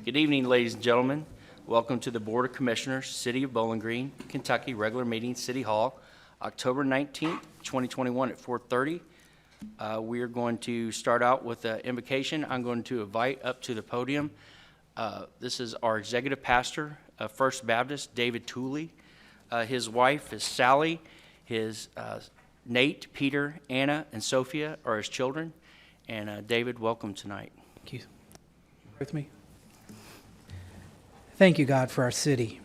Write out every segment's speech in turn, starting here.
Good evening, ladies and gentlemen. Welcome to the Board of Commissioners, City of Bowling Green, Kentucky, regular meeting, City Hall, October 19th, 2021 at 4:30. We are going to start out with an invocation. I'm going to invite up to the podium. This is our executive pastor of First Baptist, David Tooley. His wife is Sally. His Nate, Peter, Anna, and Sophia are his children. And David, welcome tonight. Thank you. With me. Thank you, God, for our city.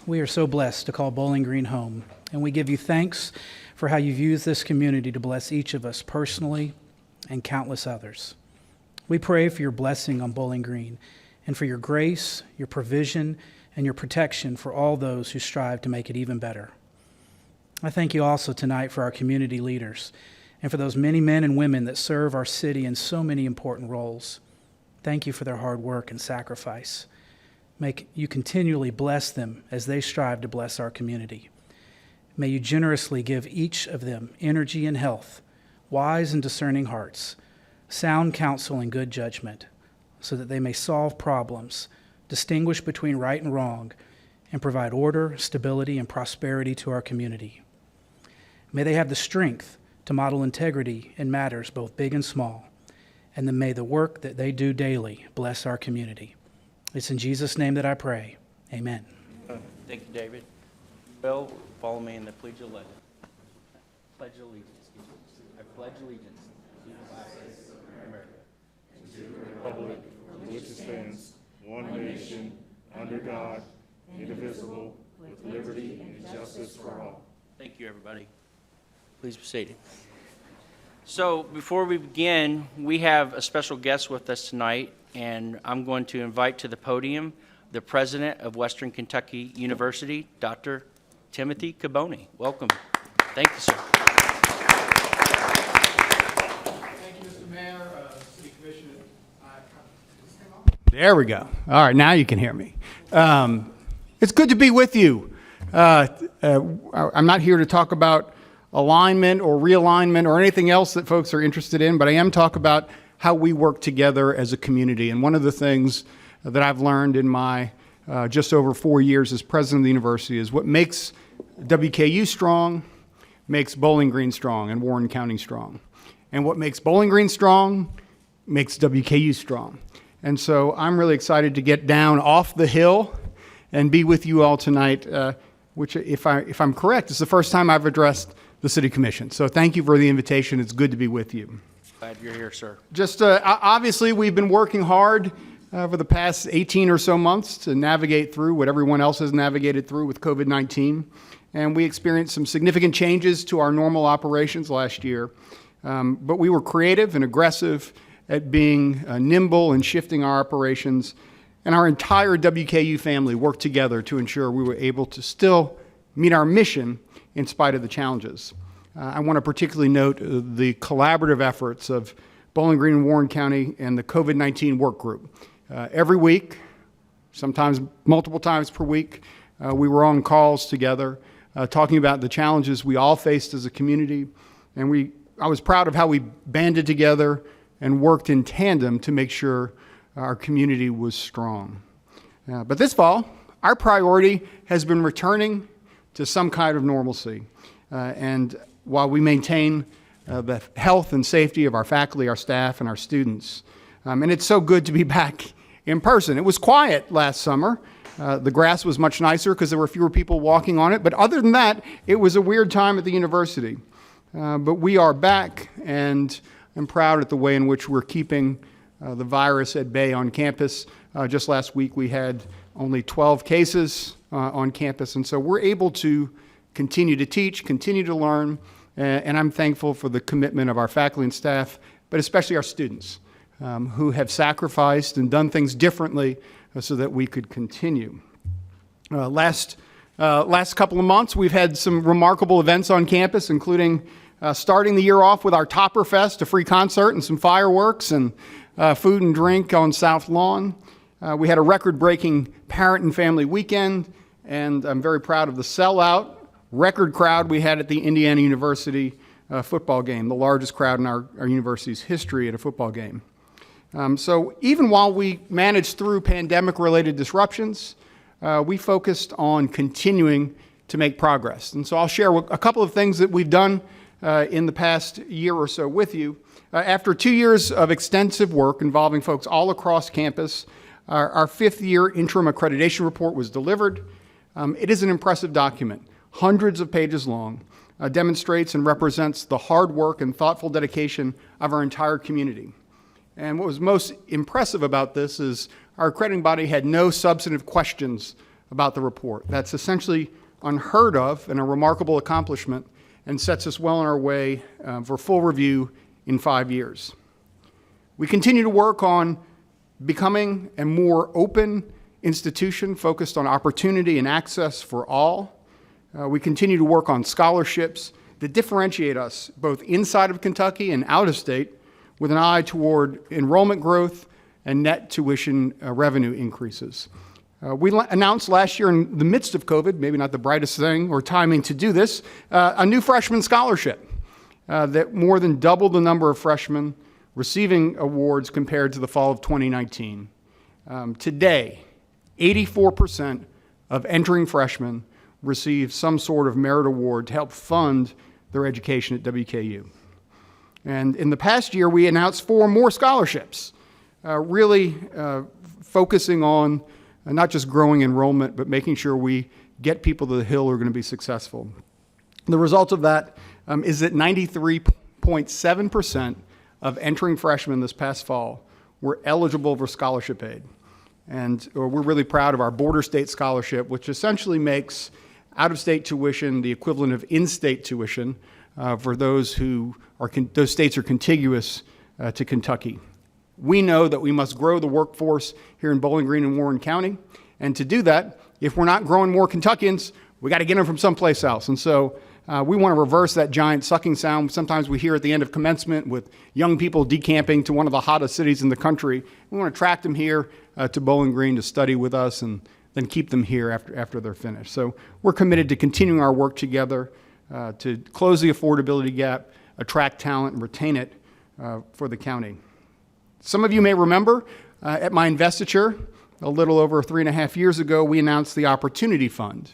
We are so blessed to call Bowling Green home, and we give you thanks for how you've used this community to bless each of us personally and countless others. We pray for your blessing on Bowling Green and for your grace, your provision, and your protection for all those who strive to make it even better. I thank you also tonight for our community leaders and for those many men and women that serve our city in so many important roles. Thank you for their hard work and sacrifice. May you continually bless them as they strive to bless our community. May you generously give each of them energy and health, wise and discerning hearts, sound counsel and good judgment, so that they may solve problems, distinguish between right and wrong, and provide order, stability, and prosperity to our community. May they have the strength to model integrity in matters both big and small, and then may the work that they do daily bless our community. It's in Jesus' name that I pray. Amen. Thank you, David. Well, follow me in the Pledge of Allegiance. Pledge allegiance. I pledge allegiance to the United States of America, and to the republic for which it stands, one nation, under God, indivisible, with liberty and justice for all. Thank you, everybody. Please be seated. So before we begin, we have a special guest with us tonight, and I'm going to invite to the podium the president of Western Kentucky University, Dr. Timothy Cabone. Welcome. Thank you, sir. Thank you, Mr. Mayor, City Commissioner. There we go. All right, now you can hear me. It's good to be with you. I'm not here to talk about alignment or realignment or anything else that folks are interested in, but I am talk about how we work together as a community. And one of the things that I've learned in my just over 4 years as president of the university is what makes WKU strong makes Bowling Green strong and Warren County strong. And what makes Bowling Green strong makes WKU strong. And so I'm really excited to get down off the hill and be with you all tonight, which if I'm correct, is the first time I've addressed the City Commission. So thank you for the invitation. It's good to be with you. Glad you're here, sir. Just obviously, we've been working hard for the past 18 or so months to navigate through what everyone else has navigated through with COVID-19. And we experienced some significant changes to our normal operations last year. But we were creative and aggressive at being nimble and shifting our operations. And our entire WKU family worked together to ensure we were able to still meet our mission in spite of the challenges. I want to particularly note the collaborative efforts of Bowling Green and Warren County and the COVID-19 work group. Every week, sometimes multiple times per week, we were on calls together talking about the challenges we all faced as a community. And I was proud of how we banded together and worked in tandem to make sure our community was strong. But this fall, our priority has been returning to some kind of normalcy. And while we maintain the health and safety of our faculty, our staff, and our students. And it's so good to be back in person. It was quiet last summer. The grass was much nicer because there were fewer people walking on it. But other than that, it was a weird time at the university. But we are back, and I'm proud at the way in which we're keeping the virus at bay on campus. Just last week, we had only 12 cases on campus. And so we're able to continue to teach, continue to learn, and I'm thankful for the commitment of our faculty and staff, but especially our students who have sacrificed and done things differently so that we could continue. Last couple of months, we've had some remarkable events on campus, including starting the year off with our Topper Fest, a free concert and some fireworks and food and drink on South Lawn. We had a record-breaking parent and family weekend, and I'm very proud of the sellout record crowd we had at the Indiana University football game, the largest crowd in our university's history at a football game. So even while we managed through pandemic-related disruptions, we focused on continuing to make progress. And so I'll share a couple of things that we've done in the past year or so with you. After 2 years of extensive work involving folks all across campus, our fifth-year interim accreditation report was delivered. It is an impressive document, hundreds of pages long, demonstrates and represents the hard work and thoughtful dedication of our entire community. And what was most impressive about this is our accrediting body had no substantive questions about the report. That's essentially unheard of and a remarkable accomplishment and sets us well on our way for full review in 5 years. We continue to work on becoming a more open institution focused on opportunity and access for all. We continue to work on scholarships that differentiate us both inside of Kentucky and out of state with an eye toward enrollment growth and net tuition revenue increases. We announced last year in the midst of COVID, maybe not the brightest thing or timing to do this, a new freshman scholarship that more than doubled the number of freshmen receiving awards compared to the fall of 2019. Today, 84% of entering freshmen receive some sort of merit award to help fund their education at WKU. And in the past year, we announced 4 more scholarships, really focusing on not just growing enrollment, but making sure we get people to the Hill who are going to be successful. The result of that is that 93.7% of entering freshmen this past fall were eligible for scholarship aid. And we're really proud of our border state scholarship, which essentially makes out-of-state tuition the equivalent of in-state tuition for those who are those states are contiguous to Kentucky. We know that we must grow the workforce here in Bowling Green and Warren County, and to do that, if we're not growing more Kentuckians, we got to get them from someplace else. And so we want to reverse that giant sucking sound sometimes we hear at the end of commencement with young people decamping to one of the hottest cities in the country. We want to attract them here to Bowling Green to study with us and then keep them here after they're finished. So we're committed to continuing our work together to close the affordability gap, attract talent, and retain it for the county. Some of you may remember at my investiture a little over 3.5 years ago, we announced the Opportunity Fund,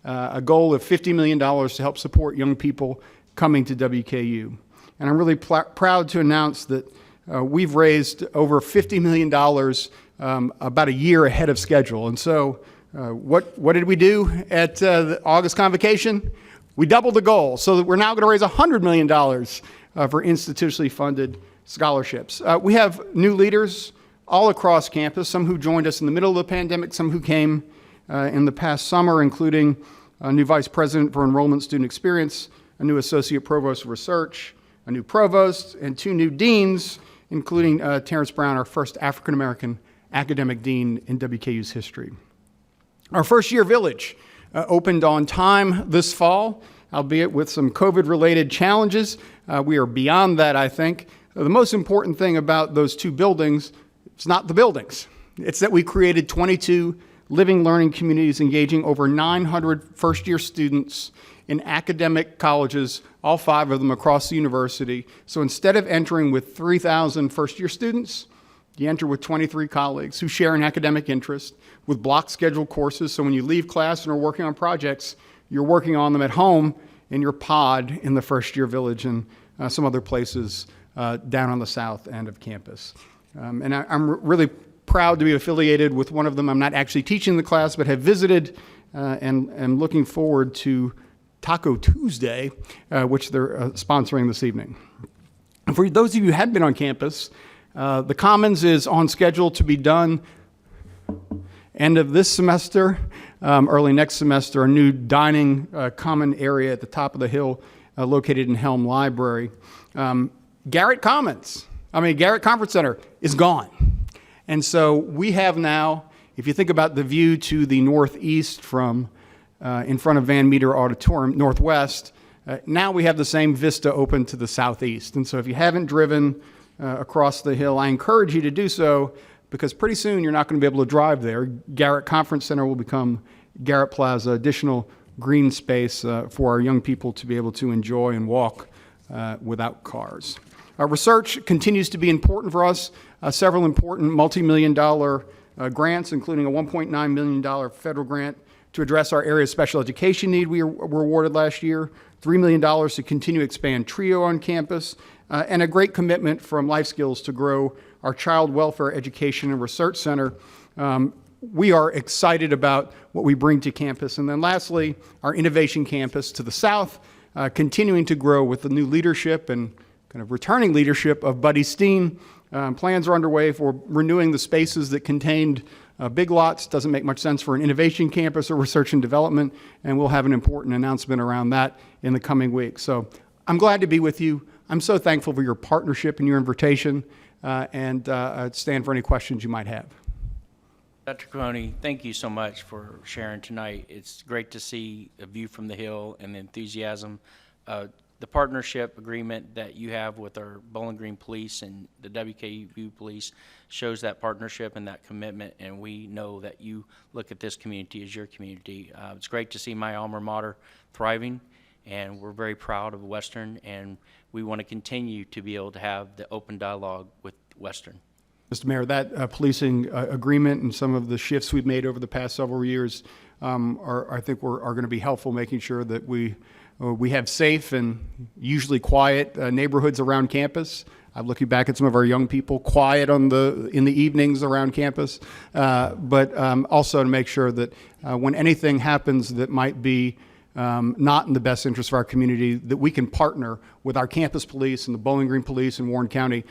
a goal of $50 million to help support young people coming to WKU. And I'm really proud to announce that we've raised over $50 million about a year ahead of schedule. And so what did we do at the August convocation? We doubled the goal so that we're now going to raise $100 million for institutionally funded scholarships. We have new leaders all across campus, some who joined us in the middle of the pandemic, some who came in the past summer, including a new vice president for enrollment student experience, a new associate provost of research, a new provost, and 2 new deans, including Terrence Brown, our first African-American academic dean in WKU's history. Our first-year village opened on time this fall, albeit with some COVID-related challenges. We are beyond that, I think. The most important thing about those 2 buildings, it's not the buildings. It's that we created 22 living learning communities engaging over 900 first-year students in academic colleges, all 5 of them across the university. So instead of entering with 3,000 first-year students, you enter with 23 colleagues who share an academic interest with block scheduled courses. So when you leave class and are working on projects, you're working on them at home in your pod in the first-year village and some other places down on the south end of campus. And I'm really proud to be affiliated with one of them. I'm not actually teaching the class, but have visited and looking forward to Taco Tuesday, which they're sponsoring this evening. And for those of you who have been on campus, the Commons is on schedule to be done end of this semester, early next semester, a new dining common area at the top of the hill located in Helm Library. Garrett Conference Center is gone. And so we have now, if you think about the view to the northeast from in front of Van Meter Auditorium, northwest, now we have the same vista open to the southeast. And so if you haven't driven across the hill, I encourage you to do so because pretty soon you're not going to be able to drive there. Garrett Conference Center will become Garrett Plaza, additional green space for our young people to be able to enjoy and walk without cars. Research continues to be important for us. Several important multi-million-dollar grants, including a $1.9 million federal grant to address our area of special education need we were awarded last year, $3 million to continue to expand TRIO on campus, and a great commitment from Life Skills to grow our Child Welfare Education and Research Center. We are excited about what we bring to campus. And then lastly, our Innovation Campus to the south, continuing to grow with the new leadership and kind of returning leadership of Buddy Steen. Plans are underway for renewing the spaces that contained big lots. Doesn't make much sense for an innovation campus or research and development, and we'll have an important announcement around that in the coming weeks. So I'm glad to be with you. I'm so thankful for your partnership and your invitation, and I'd stand for any questions you might have. Dr. Cabone, thank you so much for sharing tonight. It's great to see a view from the hill and the enthusiasm. The partnership agreement that you have with our Bowling Green Police and the WKU Police shows that partnership and that commitment, and we know that you look at this community as your community. It's great to see my alma mater thriving, and we're very proud of Western, and we want to continue to be able to have the open dialogue with Western. Mr. Mayor, that policing agreement and some of the shifts we've made over the past several years I think are going to be helpful, making sure that we have safe and usually quiet neighborhoods around campus. I'm looking back at some of our young people, quiet in the evenings around campus, but also to make sure that when anything happens that might be not in the best interest of our community, that we can partner with our campus police and the Bowling Green Police in Warren County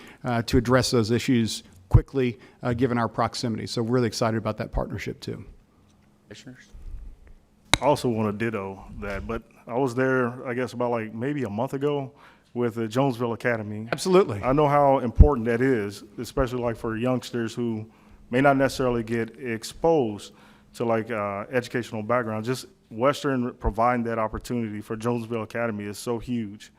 to address those issues quickly, given our proximity. So we're really excited about that partnership too. Commissioners? I also want to ditto that, but I was there, I guess, about like maybe a month ago with the Jonesville Academy. Absolutely. I know how important that is, especially like for youngsters who may not necessarily get exposed to like educational background. Just Western providing that opportunity for Jonesville Academy is so huge.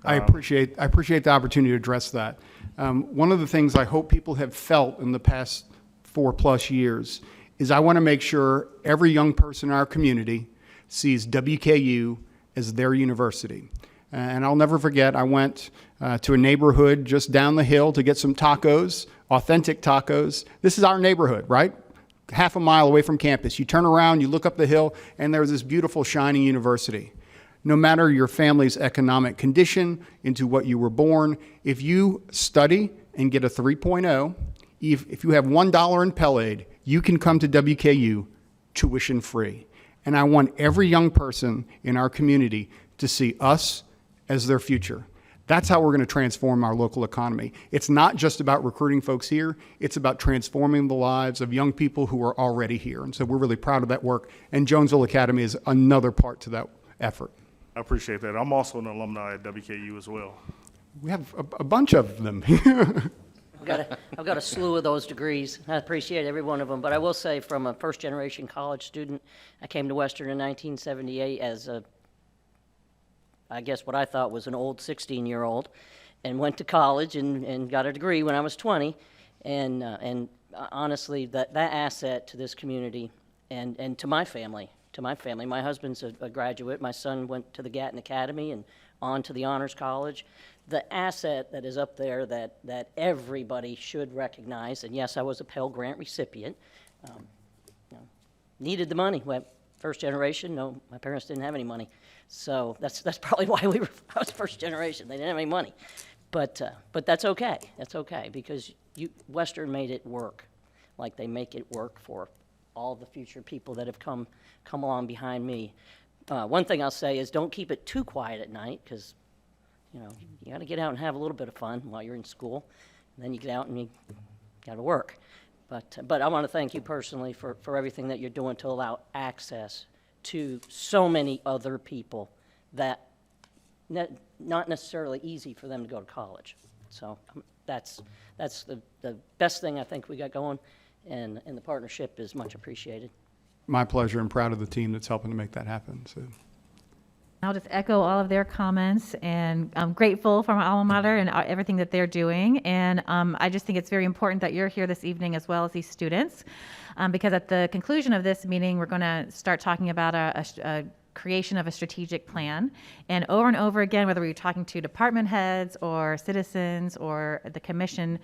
I appreciate the opportunity to address that. One of the things I hope people have felt in the past 4+ years is I want to make sure every young person in our community sees WKU as their university. And I'll never forget, I went to a neighborhood just down the hill to get some tacos, authentic tacos. This is our neighborhood, right? Half a mile away from campus. You turn around, you look up the hill, and there's this beautiful, shining university. No matter your family's economic condition, into what you were born, if you study and get a 3.0, if you have $1 in Pell Aid, you can come to WKU tuition free. And I want every young person in our community to see us as their future. That's how we're going to transform our local economy. It's not just about recruiting folks here, it's about transforming the lives of young people who are already here. And so we're really proud of that work. And Jonesville Academy is another part to that effort. I appreciate that. I'm also an alumni at WKU as well. We have a bunch of them. I've got a slew of those degrees. I appreciate every one of them. But I will say, from a first-generation college student, I came to Western in 1978 as I guess what I thought was an old 16-year-old, and went to college and got a degree when I was 20. And honestly, that asset to this community and to my family. My husband's a graduate. My son went to the Gatton Academy and on to the Honors College. The asset that is up there that everybody should recognize, and yes, I was a Pell Grant recipient, needed the money. Well, first generation, no, my parents didn't have any money. So that's probably why I was first generation. They didn't have any money. But that's okay. That's okay, because Western made it work like they make it work for all the future people that have come along behind me. One thing I'll say is don't keep it too quiet at night, because you got to get out and have a little bit of fun while you're in school. And then you get out and you got to work. But I want to thank you personally for everything that you're doing to allow access to so many other people that not necessarily easy for them to go to college. So that's the best thing I think we got going, and the partnership is much appreciated. My pleasure, and proud of the team that's helping to make that happen. So. I'll just echo all of their comments, and I'm grateful for my alma mater and everything that they're doing. And I just think it's very important that you're here this evening as well as these students, because at the conclusion of this meeting, we're going to start talking about a creation of a strategic plan. And over again, whether we're talking to department heads or citizens or the commission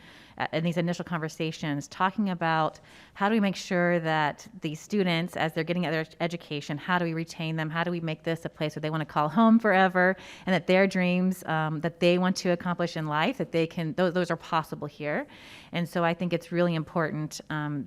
in these initial conversations, talking about how do we make sure that these students, as they're getting their education, how do we retain them? How do we make this a place where they want to call home forever, and that their dreams that they want to accomplish in life, that they can, those are possible here. And so I think it's really important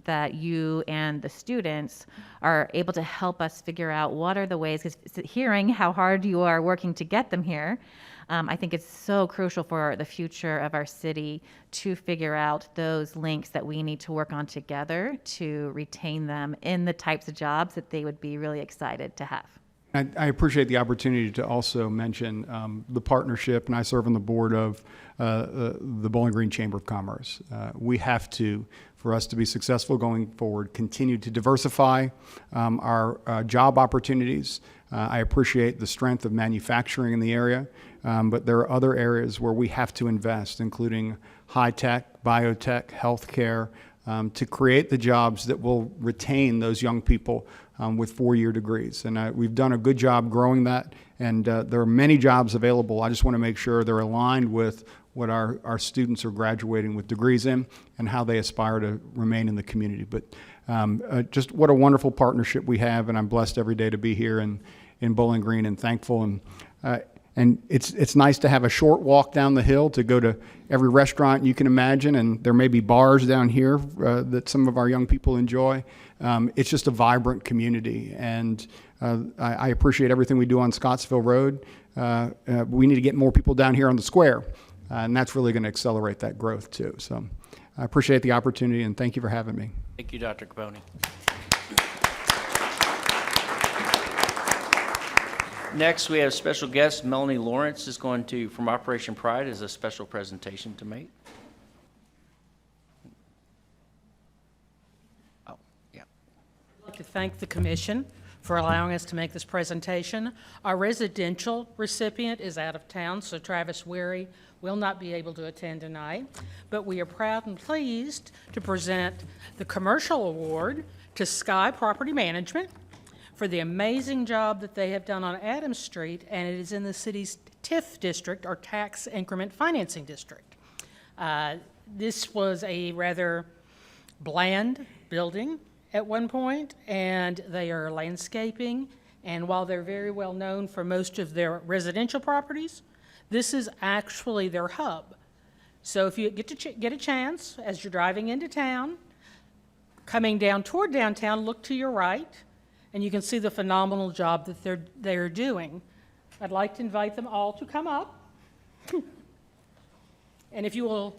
that you and the students are able to help us figure out what are the ways, because hearing how hard you are working to get them here, I think it's so crucial for the future of our city to figure out those links that we need to work on together to retain them in the types of jobs that they would be really excited to have. I appreciate the opportunity to also mention the partnership, and I serve on the board of the Bowling Green Chamber of Commerce. We have to, for us to be successful going forward, continue to diversify our job opportunities. I appreciate the strength of manufacturing in the area, but there are other areas where we have to invest, including high-tech, biotech, healthcare, to create the jobs that will retain those young people with four-year degrees. And we've done a good job growing that, and there are many jobs available. I just want to make sure they're aligned with what our students are graduating with degrees in and how they aspire to remain in the community. But just what a wonderful partnership we have, and I'm blessed every day to be here in Bowling Green and thankful. And it's nice to have a short walk down the hill to go to every restaurant you can imagine, and there may be bars down here that some of our young people enjoy. It's just a vibrant community, and I appreciate everything we do on Scottsville Road. We need to get more people down here on the square, and that's really going to accelerate that growth too. So I appreciate the opportunity, and thank you for having me. Thank you, Dr. Cabone. Next, we have special guest Melanie Lawrence is going to, from Operation Pride, is a special presentation to make. Oh, yeah. I'd like to thank the commission for allowing us to make this presentation. Our residential recipient is out of town, so Travis Weary will not be able to attend tonight. But we are proud and pleased to present the commercial award to Sky Property Management for the amazing job that they have done on Adams Street, and it is in the city's TIF district, or Tax Increment Financing District. This was a rather bland building at one point, and they are landscaping, and while they're very well known for most of their residential properties, this is actually their hub. So if you get a chance, as you're driving into town, coming down toward downtown, look to your right, and you can see the phenomenal job that they're doing. I'd like to invite them all to come up. And if you will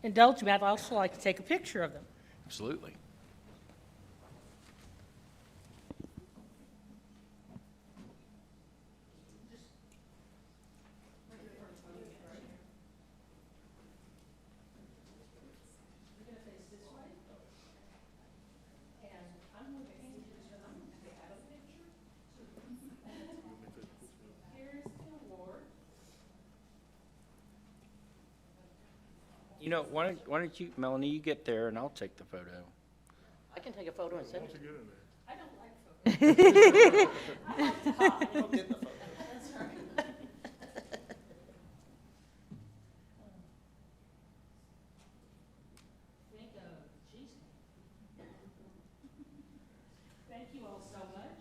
indulge me, I'd also like to take a picture of them. Absolutely. You know, why don't you, Melanie, you get there and I'll take the photo. I can take a photo and send it to you. Thank you all so much.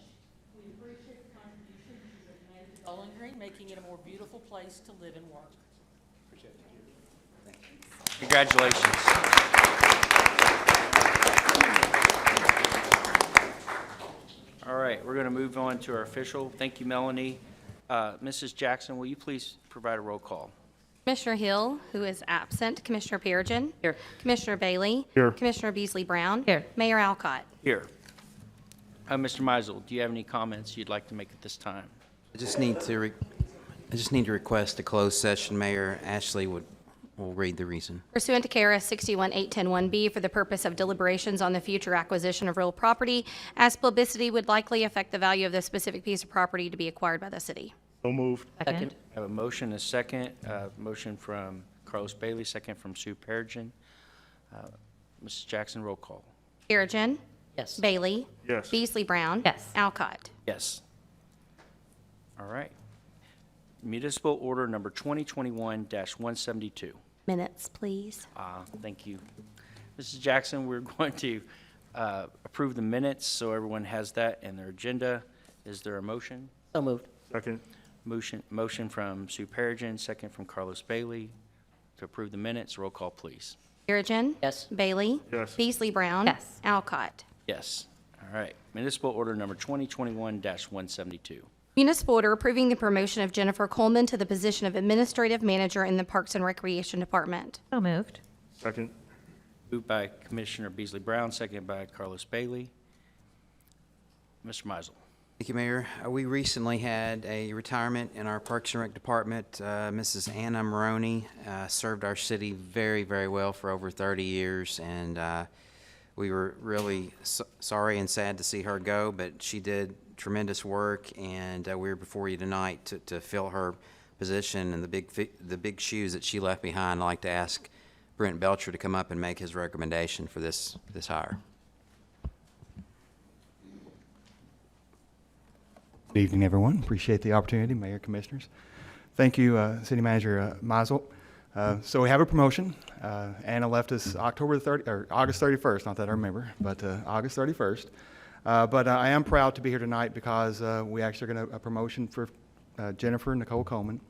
We appreciate the contributions you have made to Bowling Green, making it a more beautiful place to live and work. Congratulations. All right, we're going to move on to our official. Thank you, Melanie. Mrs. Jackson, will you please provide a roll call? Commissioner Hill, who is absent. Commissioner Perigin. Here. Commissioner Bailey. Here. Commissioner Beasley Brown. Here. Mayor Alcott. Here. Mr. Meisel, do you have any comments you'd like to make at this time? I just need to request a closed session. Mayor Ashley will read the reason. Pursuant to KRS 61-810-1B, for the purpose of deliberations on the future acquisition of real property, as publicity would likely affect the value of the specific piece of property to be acquired by the city. So moved. Second. I have a motion, a second. Motion from Carlos Bailey, second from Sue Perigin. Mrs. Jackson, roll call. Perigin. Yes. Bailey. Yes. Beasley Brown. Yes. Alcott. Yes. All right. Municipal order number 2021-172. Minutes, please. Thank you. Mrs. Jackson, we're going to approve the minutes, so everyone has that in their agenda. Is there a motion? So moved. Second. Motion from Sue Perigin, second from Carlos Bailey to approve the minutes. Roll call, please. Perigin. Yes. Bailey. Yes. Beasley Brown. Yes. Alcott. Yes. All right. Municipal order number 2021-172. Municipal order approving the promotion of Jennifer Coleman to the position of Administrative Manager in the Parks and Recreation Department. So moved. Second. Moved by Commissioner Beasley Brown, seconded by Carlos Bailey. Mr. Meisel. Thank you, Mayor. We recently had a retirement in our Parks and Rec Department. Mrs. Anna Maroney served our city very, very well for over 30 years, and we were really sorry and sad to see her go, but she did tremendous work, and we're before you tonight to fill her position and the big shoes that she left behind. I'd like to ask Brent Belcher to come up and make his recommendation for this hire. Good evening, everyone. Appreciate the opportunity, Mayor, Commissioners. Thank you, City Manager Meisel. So we have a promotion. Anna left us August 31st, not that I remember, but August 31st. But I am proud to be here tonight because we actually are going to a promotion for Jennifer Nicole Coleman.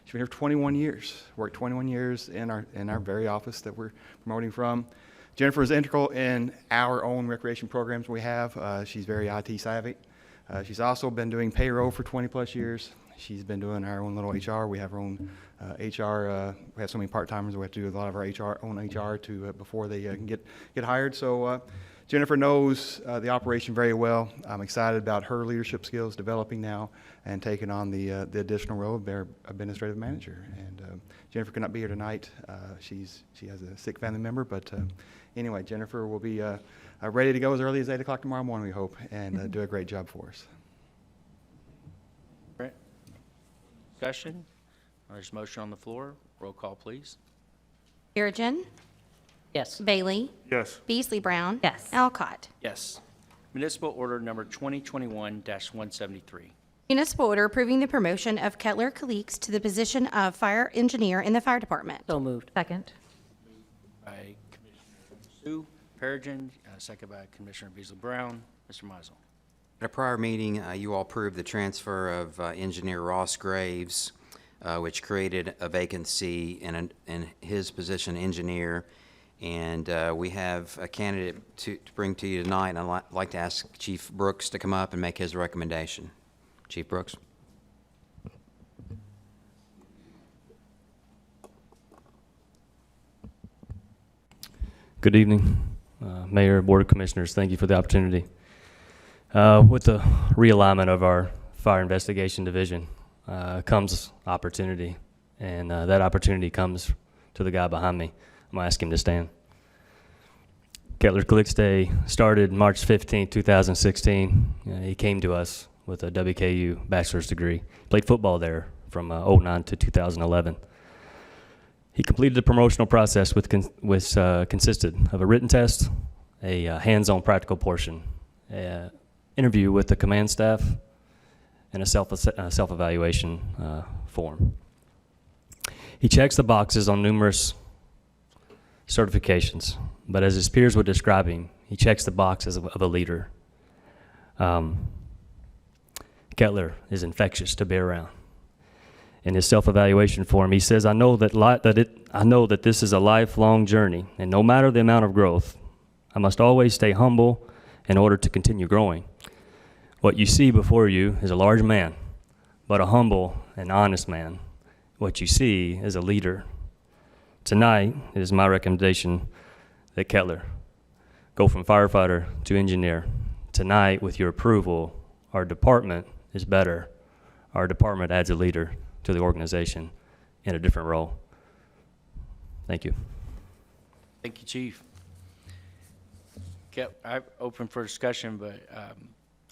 She's been here for 21 years, worked 21 years in our very office that we're promoting from. Jennifer is integral in our own recreation programs we have. She's very IT savvy. She's also been doing payroll for 20 plus years. She's been doing our own little HR. We have our own HR. We have so many part-timers. We have to do a lot of our own HR to before they can get hired. So Jennifer knows the operation very well. I'm excited about her leadership skills developing now and taking on the additional role of their administrative manager. And Jennifer could not be here tonight. She has a sick family member, but anyway, Jennifer will be ready to go as early as 8 o'clock tomorrow morning, we hope, and do a great job for us. Brent? Discussion? There's a motion on the floor. Roll call, please. Perigin. Yes. Bailey. Yes. Beasley Brown. Yes. Alcott. Yes. Municipal order number 2021-173. Municipal order approving the promotion of Kettler Calix to the position of Fire Engineer in the Fire Department. So moved. Second. By Commissioner Sue Perigin, second by Commissioner Beasley Brown. Mr. Meisel. At a prior meeting, you all approved the transfer of engineer Ross Graves, which created a vacancy in his position, engineer. And we have a candidate to bring to you tonight, and I'd like to ask Chief Brooks to come up and make his recommendation. Chief Brooks. Good evening, Mayor, Board of Commissioners. Thank you for the opportunity. With the realignment of our Fire Investigation Division comes opportunity, and that opportunity comes to the guy behind me. I'm going to ask him to stand. Kettler Calix Day started March 15, 2016. He came to us with a WKU bachelor's degree. Played football there from 09 to 2011. He completed the promotional process consisted of a written test, a hands-on practical portion, an interview with the command staff, and a self-evaluation form. He checks the boxes on numerous certifications, but as his peers would describe him, he checks the boxes of a leader. Kettler is infectious to be around. In his self-evaluation form, he says, I know that this is a lifelong journey, and no matter the amount of growth, I must always stay humble in order to continue growing. What you see before you is a large man, but a humble and honest man. What you see is a leader. Tonight, it is my recommendation that Kettler go from firefighter to engineer. Tonight, with your approval, our department is better. Our department adds a leader to the organization in a different role. Thank you. Thank you, Chief. I'm open for discussion, but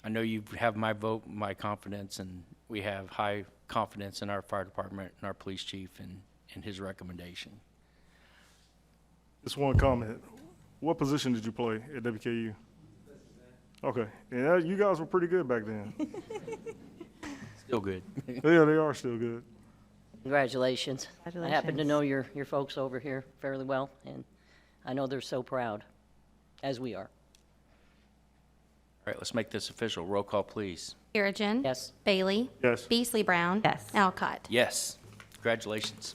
I know you have my vote, my confidence, and we have high confidence in our fire department and our police chief and his recommendation. Just one comment. What position did you play at WKU? Okay. Yeah, you guys were pretty good back then. Still good. Yeah, they are still good. Congratulations. I happen to Congratulations. know your folks over here fairly well, and I know they're so proud, as we are. All right, let's make this official. Roll call, please. Perigin. Yes. Bailey. Yes. Beasley Brown. Yes. Alcott. Yes. Congratulations.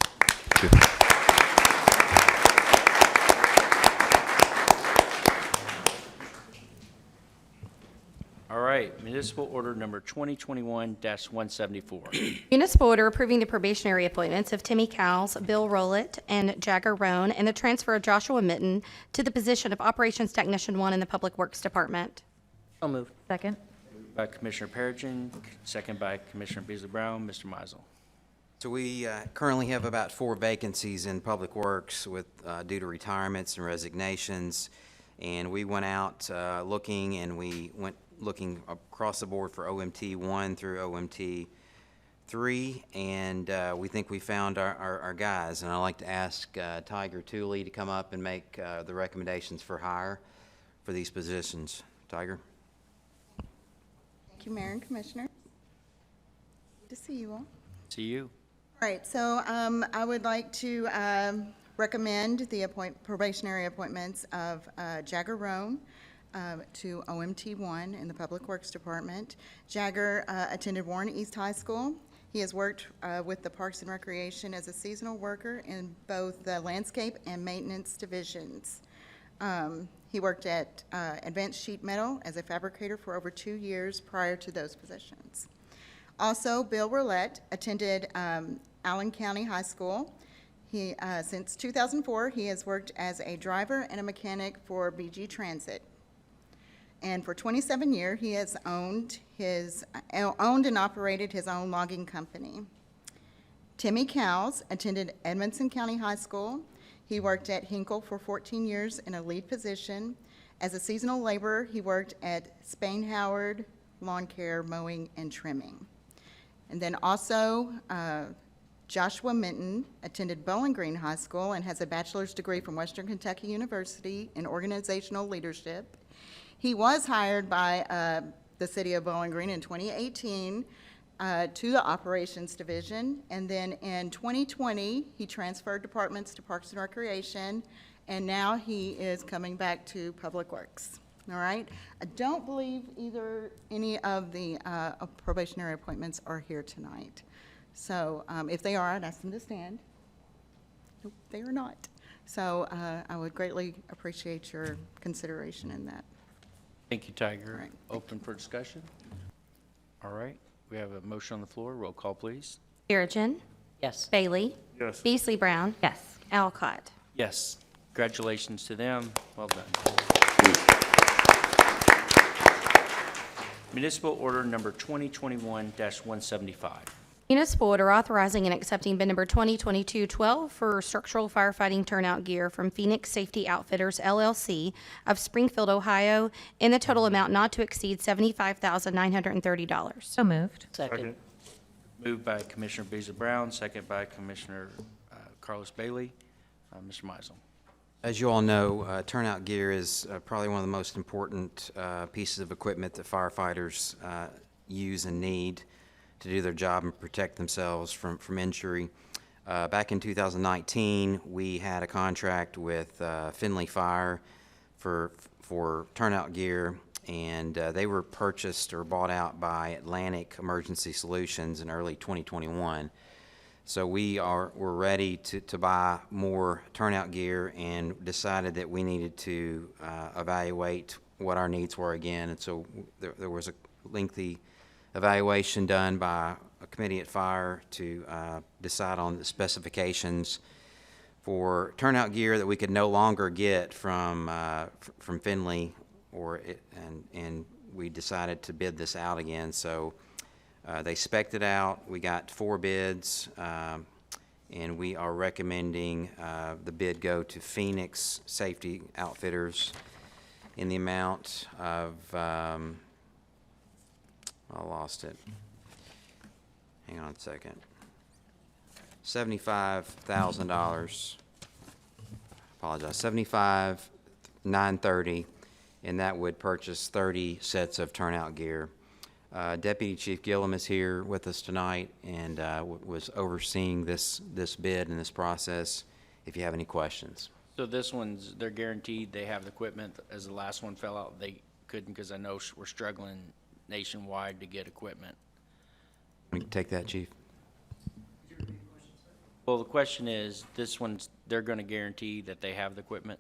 All right, municipal order number 2021-174. Municipal order approving the probationary appointments of Timmy Cowles, Bill Rowlett, and Jagger Roan, and the transfer of Joshua Mitten to the position of Operations Technician 1 in the Public Works Department. So moved. Second? By Commissioner Perigin, second by Commissioner Beasley Brown. Mr. Mizel. So we currently have about 4 vacancies in Public Works with, due to retirements and resignations. And we went out looking, and we went looking across the board for OMT 1 through OMT 3, and we think we found our guys. And I'd like to ask Tiger Tooley to come up and make the recommendations for hire for these positions. Tiger? Thank you, Mayor and Commissioner. Good to see you all. See you. All right, so I would like to recommend the probationary appointments of Jagger Roan to OMT 1 in the Public Works Department. Jagger attended Warren East High School. He has worked with the Parks and Recreation as a seasonal worker in both the landscape and maintenance divisions. He worked at Advanced Sheet Metal as a fabricator for over 2 years prior to those positions. Also, Bill Rowlett attended Allen County High School. He, since 2004, he has worked as a driver and a mechanic for BG Transit. And for 27 years, he has owned and operated his own logging company. Timmy Cowles attended Edmonson County High School. He worked at Hinkle for 14 years in a lead position. As a seasonal laborer, he worked at Spain Howard Lawn Care, Mowing, and Trimming. And then also, Joshua Minton attended Bowling Green High School and has a bachelor's degree from Western Kentucky University in organizational leadership. He was hired by the city of Bowling Green in 2018 to the operations division, and then in 2020 he transferred departments to Parks and Recreation, and now he is coming back to Public Works. All right. I don't believe any of the probationary appointments are here tonight. So if they are, I'd ask them to stand. Nope, they are not. So I would greatly appreciate your consideration in that. Thank you, Tiger. All right. Open for discussion. All right, we have a motion on the floor. Roll call, please. Perigin. Yes. Bailey. Yes. Beasley Brown. Yes. Alcott. Yes. Congratulations to them. Well done. Municipal order number 2021-175. Municipal order authorizing and accepting bid number 2022-12 for structural firefighting turnout gear from Phoenix Safety Outfitters, LLC of Springfield, Ohio, in the total amount not to exceed $75,930. So moved. Second. Moved by Commissioner Beasley Brown, second by Commissioner Carlos Bailey. Mr. Mizel. As you all know, turnout gear is probably one of the most important pieces of equipment that firefighters use and need to do their job and protect themselves from injury. Back in 2019, we had a contract with Finley Fire for turnout gear, and they were purchased or bought out by Atlantic Emergency Solutions in early 2021. So we're ready to buy more turnout gear, and decided that we needed to evaluate what our needs were again. And so there was a lengthy evaluation done by a committee at Fire to decide on the specifications for turnout gear that we could no longer get from Finley, and we decided to bid this out again. So they spec'd it out. We got 4 bids, and we are recommending the bid go to Phoenix Safety Outfitters in the amount of I lost it. Hang on a second. $75,000. Apologize. $75,930, and that would purchase 30 sets of turnout gear. Deputy Chief Gillum is here with us tonight and was overseeing this bid and this process, if you have any questions. So this one's, they're guaranteed they have the equipment. As the last one fell out, they couldn't, because I know we're struggling nationwide to get equipment. We can take that, Chief. Well, the question is, this one's, they're going to guarantee that they have the equipment?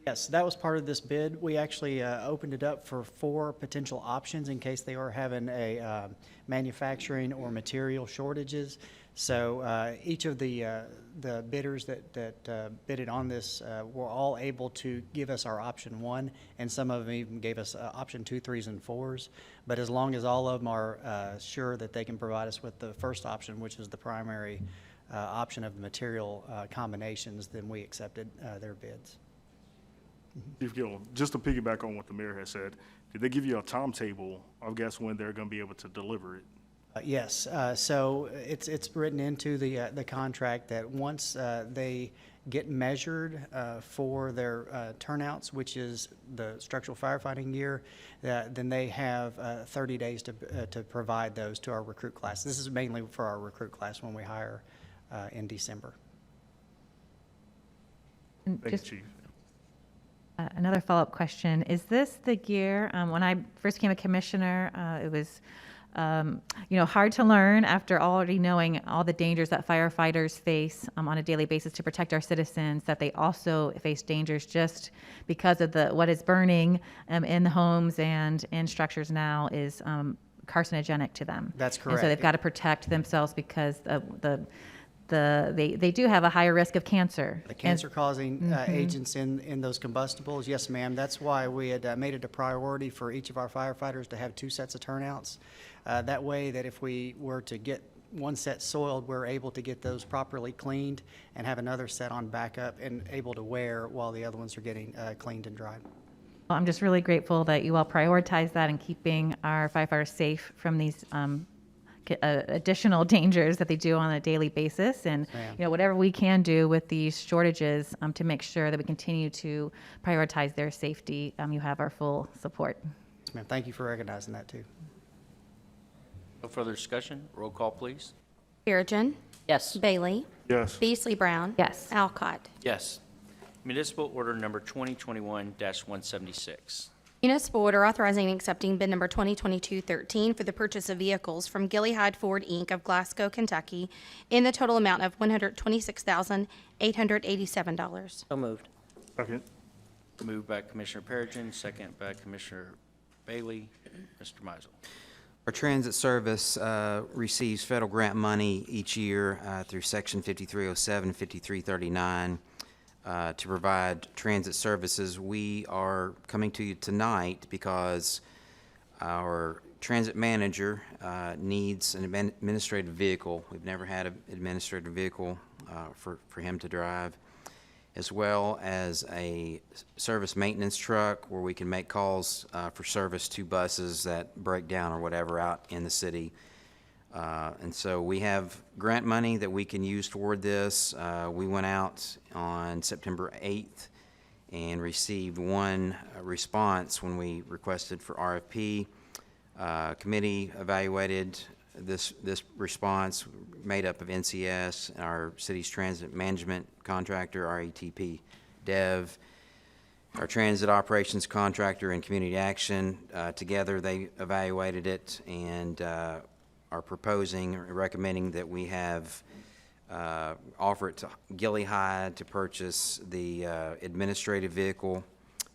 Yes, that was part of this bid. We actually opened it up for 4 potential options in case they are having a manufacturing or material shortages. So each of the bidders that bidded on this were all able to give us our option 1, and some of them even gave us option 2, 3s, and 4s. But as long as all of them are sure that they can provide us with the first option, which is the primary option of the material combinations, then we accepted their bids. Chief Gill, just to piggyback on what the mayor has said, did they give you a timetable of guess when they're going to be able to deliver it? Yes, so it's written into the contract that once they get measured for their turnouts, which is the structural firefighting gear, then they have 30 days to provide those to our recruit class. This is mainly for our recruit class when we hire in December. And Thank just you, Chief. another follow-up question. Is this the gear, when I first became a commissioner, it was hard to learn after already knowing all the dangers that firefighters face on a daily basis to protect our citizens, that they also face dangers just because of what is burning in the homes and in structures now is carcinogenic to them. That's And correct. so they've got to protect themselves because they do have a higher risk of cancer. The cancer-causing agents in those combustibles, yes, ma'am. That's why we had made it a priority for each of our firefighters to have 2 sets of turnouts. That way that if we were to get one set soiled, we're able to get those properly cleaned and have another set on backup and able to wear while the other ones are getting cleaned and dried. Well, I'm just really grateful that you all prioritize that and keeping our firefighters safe from these additional dangers that they do on a daily basis, and whatever we can do with these shortages to make sure that we continue to prioritize their safety, you have our full support. Yes, ma'am. Thank you for recognizing that too. No further discussion? Roll call, please. Perigin. Yes. Bailey. Yes. Beasley Brown. Yes. Alcott. Yes. Municipal order number 2021-176. Municipal order authorizing and accepting bid number 2022-13 for the purchase of vehicles from Gilly Hyde Ford, Inc. of Glasgow, Kentucky, in the total amount of $126,887. So moved. Second. Moved by Commissioner Perigin, second by Commissioner Bailey. Mr. Mizel. Our transit service receives federal grant money each year through Section 5307, 5339 to provide transit services. We are coming to you tonight because our transit manager needs an administrative vehicle. We've never had an administrative vehicle for him to drive, as well as a service maintenance truck where we can make calls for service to buses that break down or whatever out in the city. And so we have grant money that we can use toward this. We went out on September 8th and received one response when we requested for RFP. Committee evaluated this response, made up of NCS, our city's transit management contractor, RATP Dev, our transit operations contractor, and Community Action. Together they evaluated it and are proposing or recommending that we have offer it to Gilly Hyde to purchase the administrative vehicle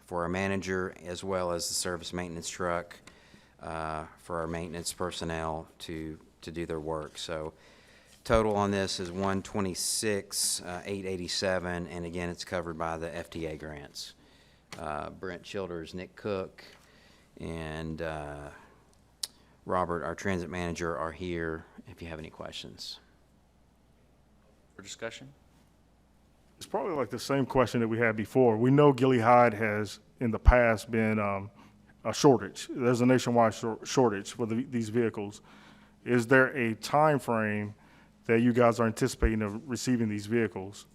for our manager, as well as the service maintenance truck for our maintenance personnel to do their work. So total on this is $126,887, and again, it's covered by the FTA grants. Brent Childers, Nick Cook, and Robert, our transit manager, are here if you have any questions. For discussion? It's probably like the same question that we had before. We know Gilly Hyde has in the past been a shortage. There's a nationwide shortage for these vehicles. Is there a time frame that you guys are anticipating of receiving these vehicles?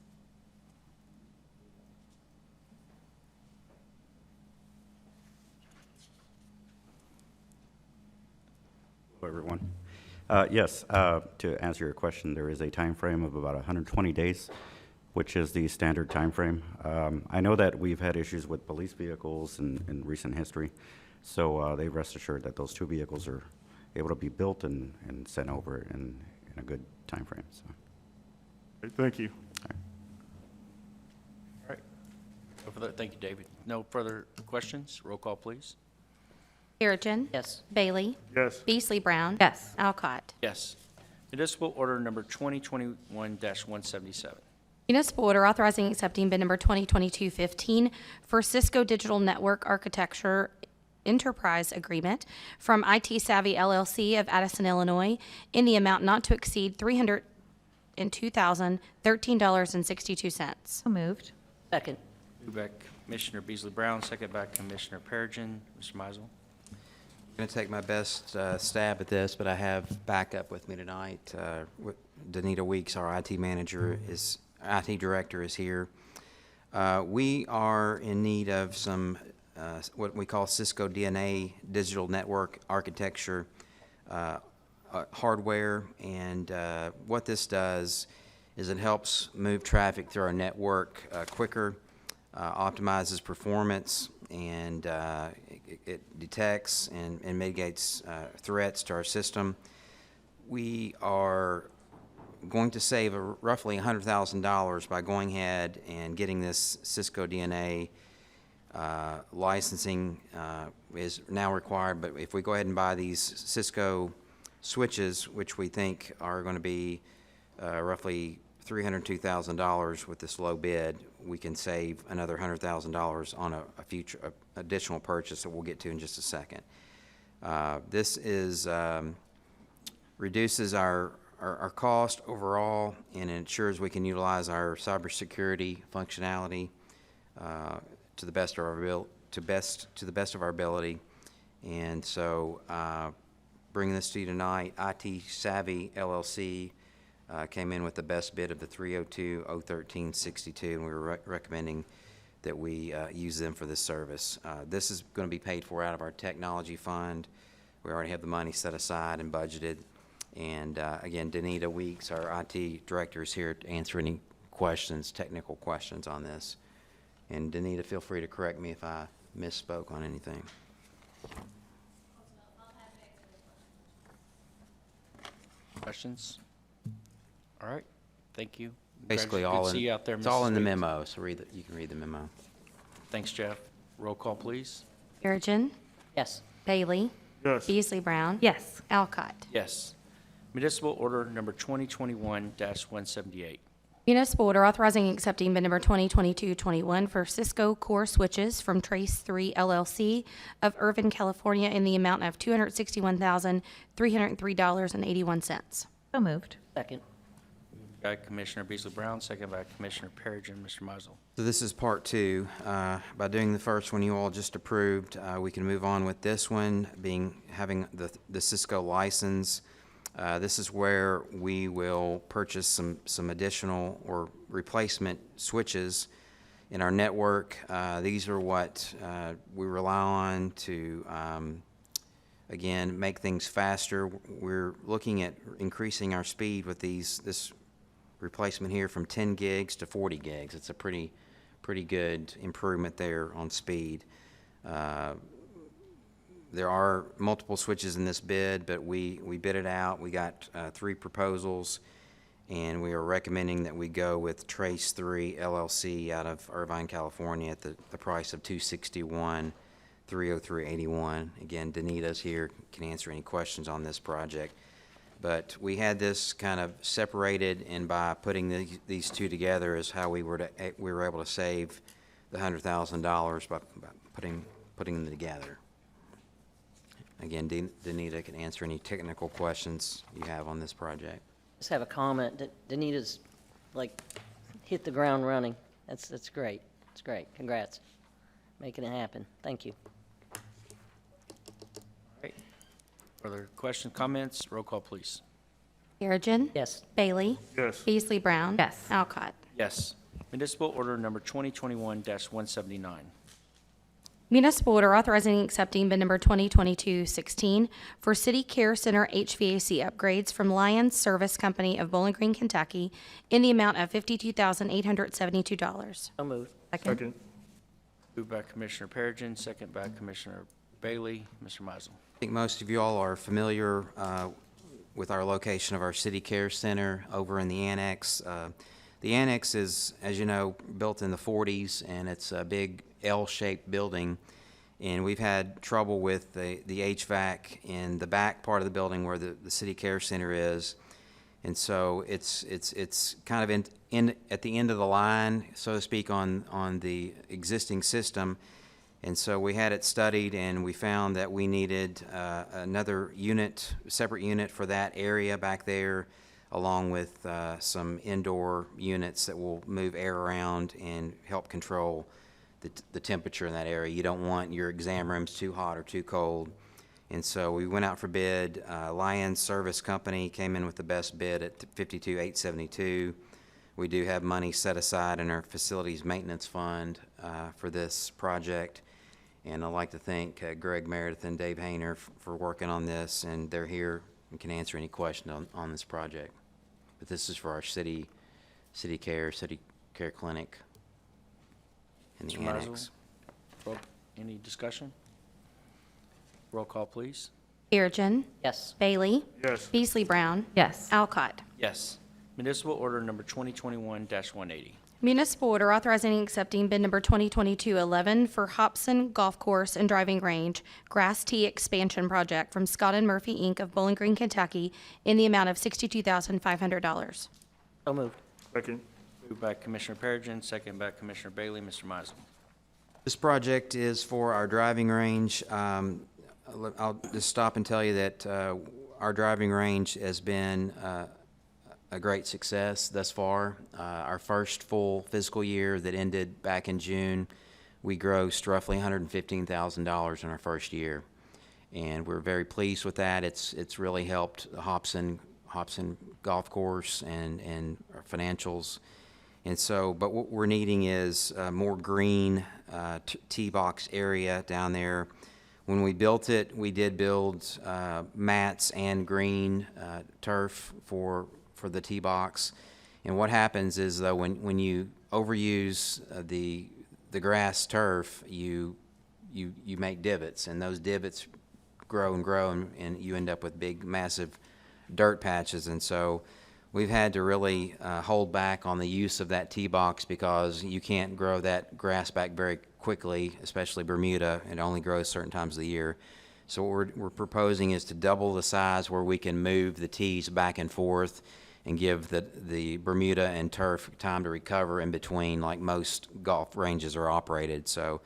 Hello, everyone. Yes, to answer your question, there is a time frame of about 120 days, which is the standard time frame. I know that we've had issues with police vehicles in recent history, so they rest assured that those 2 vehicles are able to be built and sent over in a good time frame. So. Okay, thank you. All right. No further- Thank you, David. No further questions? Roll call, please. Perigin. Yes. Bailey. Yes. Beasley Brown. Yes. Alcott. Yes. Municipal order number 2021-177. Municipal order authorizing and accepting bid number 2022-15 for Cisco Digital Network Architecture Enterprise Agreement from IT Savvy LLC of Addison, Illinois, in the amount not to exceed $302,013.62. So moved. Second. Moved by Commissioner Beasley Brown, second by Commissioner Perigin. Mr. Mizel. I'm going to take my best stab at this, but I have backup with me tonight. Danita Weeks, our IT director, is here. We are in need of some what we call Cisco DNA Digital Network Architecture hardware, and what this does is it helps move traffic through our network quicker, optimizes performance, and it detects and mitigates threats to our system. We are going to save roughly $100,000 by going ahead and getting this Cisco DNA licensing is now required, but if we go ahead and buy these Cisco switches, which we think are going to be roughly $302,000 with this low bid, we can save another $100,000 on a future additional purchase that we'll get to in just a second. This is reduces our cost overall and ensures we can utilize our cybersecurity functionality to the best of our ability. And so, bringing this to you tonight, IT Savvy LLC came in with the best bid of the 302-013-62, and we were recommending that we use them for this service. This is going to be paid for out of our technology fund. We already have the money set aside and budgeted. And again, Danita Weeks, our IT director, is here to answer any questions, technical questions on this. And Danita, feel free to correct me if I misspoke on anything. Questions? All right. Thank you. Basically, Good all to see you out there, it's all Mrs. in the Weeks. memo, so you can read the memo. Thanks, Jeff. Roll call, please. Perigin. Yes. Bailey. Yes. Beasley Brown. Yes. Alcott. Yes. Municipal order number 2021-178. Municipal order authorizing and accepting bid number 2022-21 for Cisco core switches from Trace 3 LLC of Irvine, California, in the amount of $261,303.81. So moved. Second. By Commissioner Beasley Brown, second by Commissioner Perigin. Mr. Mizel. So this is part two. By doing the first one you all just approved, we can move on with this one, having the Cisco license. This is where we will purchase some additional or replacement switches in our network. These are what we rely on to, again, make things faster. We're looking at increasing our speed with this replacement here from 10 gigs to 40 gigs. It's a pretty good improvement there on speed. There are multiple switches in this bid, but we bid it out. We got 3 proposals, and we are recommending that we go with Trace 3 LLC out of Irvine, California at the price of $261,303.81. Again, Danita's here, can answer any questions on this project. But we had this kind of separated, and by putting these two together is how we were able to save the $100,000 by putting them together. Again, Danita can answer any technical questions you have on this project. Just have a comment that Danita's hit the ground running. That's great. It's great. Congrats. Making it happen. Thank you. Great. Further questions, comments? Roll call, please. Perigin. Yes. Bailey. Yes. Beasley Brown. Yes. Alcott. Yes. Municipal order number 2021-179. Municipal order authorizing and accepting bid number 2022-16 for City Care Center HVAC upgrades from Lions Service Company of Bowling Green, Kentucky, in the amount of $52,872. So moved. Second. Moved by Commissioner Perigin, second by Commissioner Bailey. Mr. Mizel. I think most of you all are familiar with our location of our City Care Center over in the annex. The annex is, as you know, built in the 40s, and it's a big L-shaped building. And we've had trouble with the HVAC in the back part of the building where the City Care Center is. And so it's kind of at the end of the line, so to speak, on the existing system. And so we had it studied, and we found that we needed another unit, separate unit for that area back there, along with some indoor units that will move air around and help control the temperature in that area. You don't want your exam rooms too hot or too cold. And so we went out for bid. Lions Service Company came in with the best bid at $52,872. We do have money set aside in our facilities maintenance fund for this project. And I'd like to thank Greg Meredith and Dave Hayner for working on this, and they're here and can answer any question on this project. But this is for our city care clinic in the Mr. annex. Mizel. Any discussion? Roll call, please. Perigin. Yes. Bailey. Yes. Beasley Brown. Yes. Alcott. Yes. Municipal order number 2021-180. Municipal order authorizing and accepting bid number 2022-11 for Hobson Golf Course and Driving Range Grass Tee Expansion Project from Scott and Murphy, Inc. of Bowling Green, Kentucky, in the amount of $62,500. So moved. Second. Moved by Commissioner Perigin, second by Commissioner Bailey. Mr. Mizel. This project is for our driving range. I'll just stop and tell you that our driving range has been a great success thus far. Our first full fiscal year that ended back in June, we grossed roughly $115,000 in our first year, and we're very pleased with that. It's really helped the Hobson Golf Course and our financials. And so, but what we're needing is more green tee box area down there. When we built it, we did build mats and green turf for the tee box. And what happens is, though, when you overuse the grass turf, you make divots, and those divots grow and grow, and you end up with big, massive dirt patches. And so we've had to really hold back on the use of that tee box because you can't grow that grass back very quickly, especially Bermuda. It only grows certain times of the year. So what we're proposing is to double the size where we can move the tees back and forth and give the Bermuda and turf time to recover in between, like most golf ranges are operated. So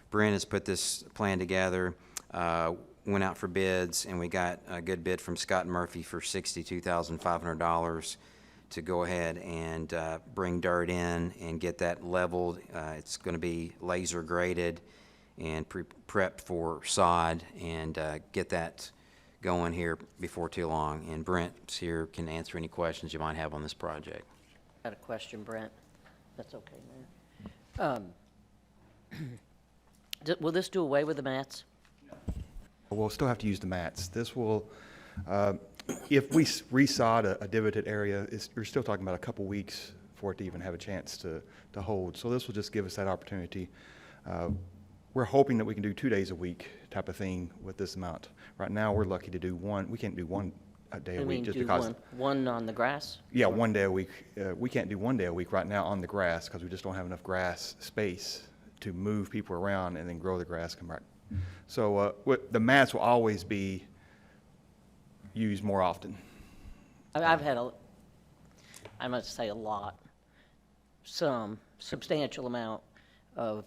Brent has put this plan together, went out for bids, and we got a good bid from Scott and Murphy for $62,500 to go ahead and bring dirt in and get that leveled. It's going to be laser graded and prepped for sod, and get that going here before too long. And Brent's here, can answer any questions you might have on this project. Got a question, Brent? That's okay, Mayor. Will this do away with the mats? We'll still have to use the mats. This will, if we resod a divoted area, we're still talking about a couple weeks for it to even have a chance to hold. So this will just give us that opportunity. We're hoping that we can do 2 days a week type of thing with this amount. Right now, we're lucky to do one. We can't do one day a week just because. One on the grass? Yeah, 1 day a week. We can't do 1 day a week right now on the grass because we just don't have enough grass space to move people around and then grow the grass come back. So the mats will always be used more often. I've had I must say some substantial amount of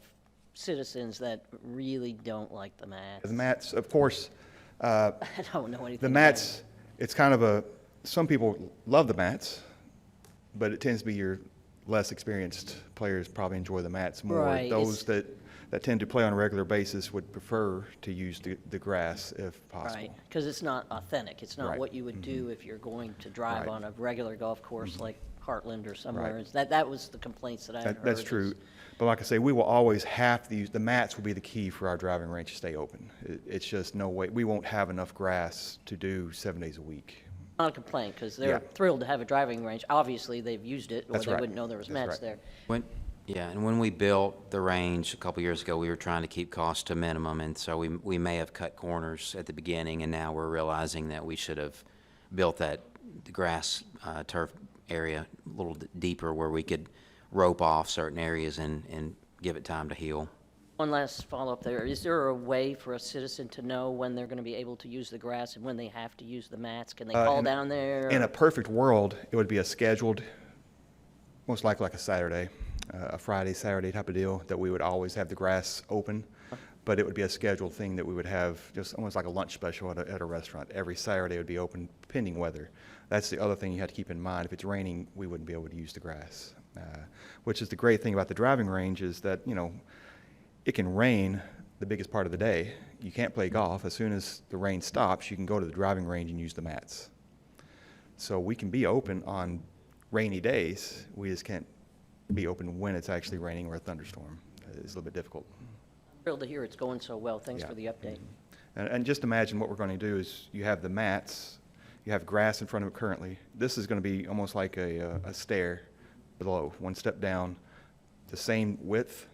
citizens that really don't like the mats. The mats, of course. I don't know anything. The mats, it's kind of some people love the mats, but it tends to be your less experienced players probably enjoy the mats more. Right. Those that tend to play on a regular basis would prefer to use the grass if possible. Right, because it's not authentic. It's not Right. what you would do if you're going to drive Right. on a regular golf course like Heartland or somewhere. Right. That was the complaints that I had heard. That's true. But like I say, we will always have to use, the mats will be the key for our driving range to stay open. It's just no way, we won't have enough grass to do 7 days a week. Not a complaint, because they're Yeah. thrilled to have a driving range. Obviously, they've used it, or That's they right. wouldn't know there was That's mats right. there. And when we built the range a couple years ago, we were trying to keep costs to a minimum, and so we may have cut corners at the beginning, and now we're realizing that we should have built the grass turf area a little deeper where we could rope off certain areas and give it time to heal. One last follow-up there. Is there a way for a citizen to know when they're going to be able to use the grass and when they have to use the mats? Can they call down there? In or- a perfect world, it would be a scheduled, most likely like a Saturday, a Friday, Saturday type of deal, that we would always have the grass open. But it would be a scheduled thing that we would have, just almost like a lunch special at a restaurant. Every Saturday would be open pending weather. That's the other thing you have to keep in mind. If it's raining, we wouldn't be able to use the grass. Which is the great thing about the driving range is that, you know, it can rain the biggest part of the day. You can't play golf. As soon as the rain stops, you can go to the driving range and use the mats. So we can be open on rainy days. We just can't be open when it's actually raining or a thunderstorm. It's a little bit difficult. Thrilled to hear it's going so well. Thanks Yeah. for the update. And just imagine what we're going to do is you have the mats, you have grass in front of it currently. This is going to be almost like a stair below, one step down, the same width,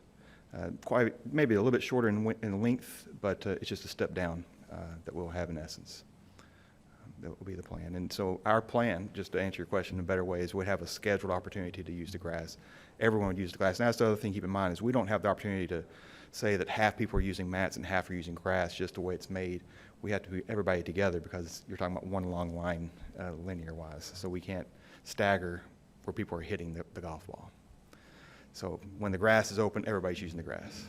quite maybe a little bit shorter in length, but it's just a step down that we'll have in essence. That will be the plan. And so our plan, just to answer your question in a better way, is we'd have a scheduled opportunity to use the grass. Everyone would use the grass. And that's the other thing to keep in mind is we don't have the opportunity to say that half people are using mats and half are using grass just the way it's made. We have to be everybody together because you're talking about one long line linear-wise. So we can't stagger where people are hitting the golf ball. So when the grass is open, everybody's using the grass.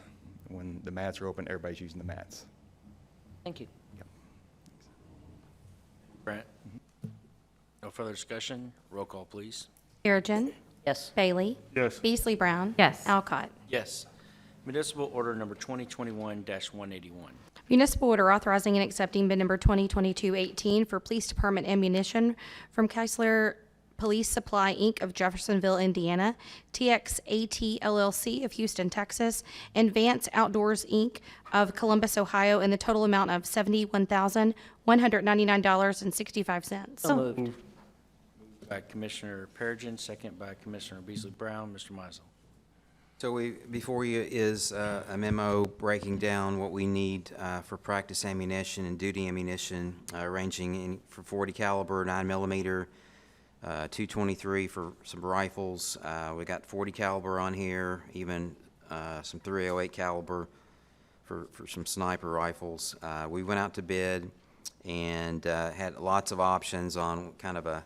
When the mats are open, everybody's using the mats. Thank you. Brent? No further discussion? Roll call, please. Perigin. Yes. Bailey. Yes. Beasley Brown. Yes. Alcott. Yes. Municipal Order Number 2021-181. Municipal order authorizing and accepting bid number 2022-18 for Police Department ammunition from Keisler Police Supply, Inc. of Jeffersonville, Indiana, TXAT LLC of Houston, Texas, and Vance Outdoors, Inc. of Columbus, Ohio, in the total amount of $71,199.65. So moved. By Commissioner Perigin, second by Commissioner Beasley Brown. Mr. Mizel. So before you is a memo breaking down what we need for practice ammunition and duty ammunition, ranging for 40 caliber, 9 millimeter, 223 for some rifles. We got 40 caliber on here, even some 308 caliber for some sniper rifles. We went out to bid and had lots of options on kind of a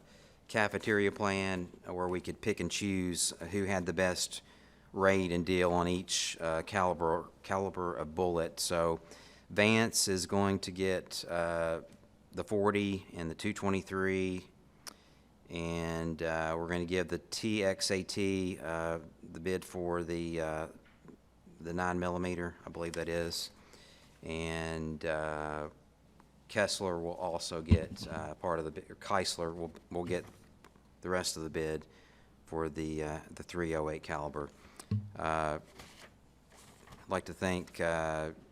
cafeteria plan where we could pick and choose who had the best rate and deal on each caliber of bullet. So Vance is going to get the 40 and the 223, and we're going to give the TXAT the bid for the 9 millimeter, I believe that is, and Kessler will also get part of the bid, or Keisler will get the rest of the bid for the 308 caliber. I'd like to thank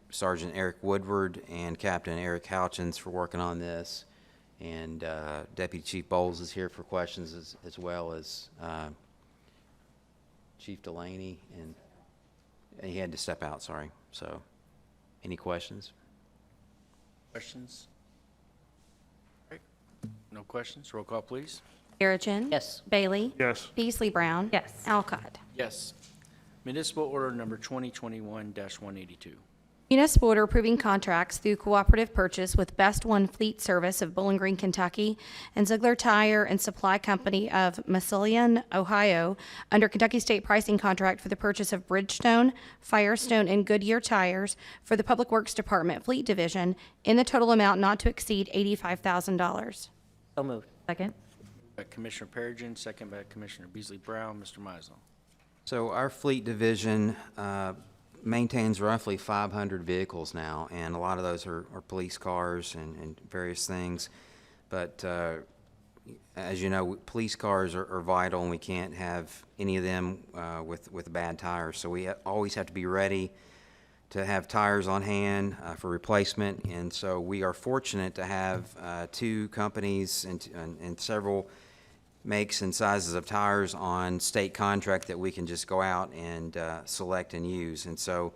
Sergeant Eric Woodward and Captain Eric Houchins for working on this, and Deputy Chief Bowles is here for questions as well as Chief Delaney, and he had to step out, sorry. So, any questions? Questions? All right. No questions? Roll call, please. Perigin. Yes. Bailey. Yes. Beasley Brown. Yes. Alcott. Yes. Municipal Order Number 2021-182. Municipal order approving contracts through cooperative purchase with Best One Fleet Service of Bowling Green, Kentucky, and Ziegler Tire and Supply Company of Massillon, Ohio, under Kentucky State pricing contract for the purchase of Bridgestone, Firestone, and Goodyear tires for the Public Works Department Fleet Division in the total amount not to exceed $85,000. So moved. Second. By Commissioner Perigin, second by Commissioner Beasley Brown. Mr. Mizel. So our fleet division maintains roughly 500 vehicles now, and a lot of those are police cars and various things. But as you know, police cars are vital, and we can't have any of them with bad tires. So we always have to be ready to have tires on hand for replacement. And so we are fortunate to have two companies and several makes and sizes of tires on state contract that we can just go out and select and use. And so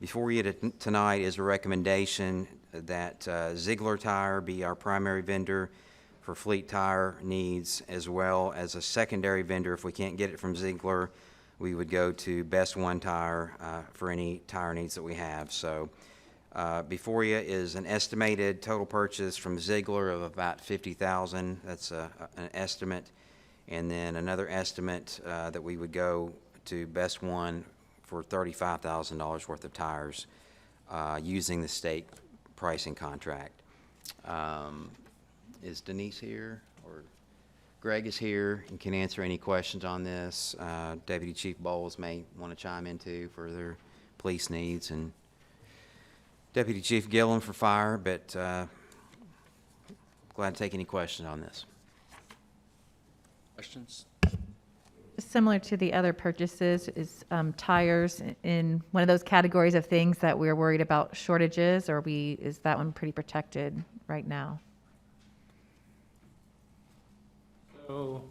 before you tonight is a recommendation that Ziegler Tire be our primary vendor for fleet tire needs, as well as a secondary vendor. If we can't get it from Ziegler, we would go to Best One Tire for any tire needs that we have. So before you is an estimated total purchase from Ziegler of about $50,000. That's an estimate. And then another estimate that we would go to Best One for $35,000 worth of tires using the state pricing contract. Is Denise here, or Greg is here and can answer any questions on this? Deputy Chief Bowles may want to chime in too for their police needs, and Deputy Chief Gillum for fire, but glad to take any questions on this. Questions? Similar to the other purchases, is tires in one of those categories of things that we're worried about shortages, or is that one pretty protected right now? So,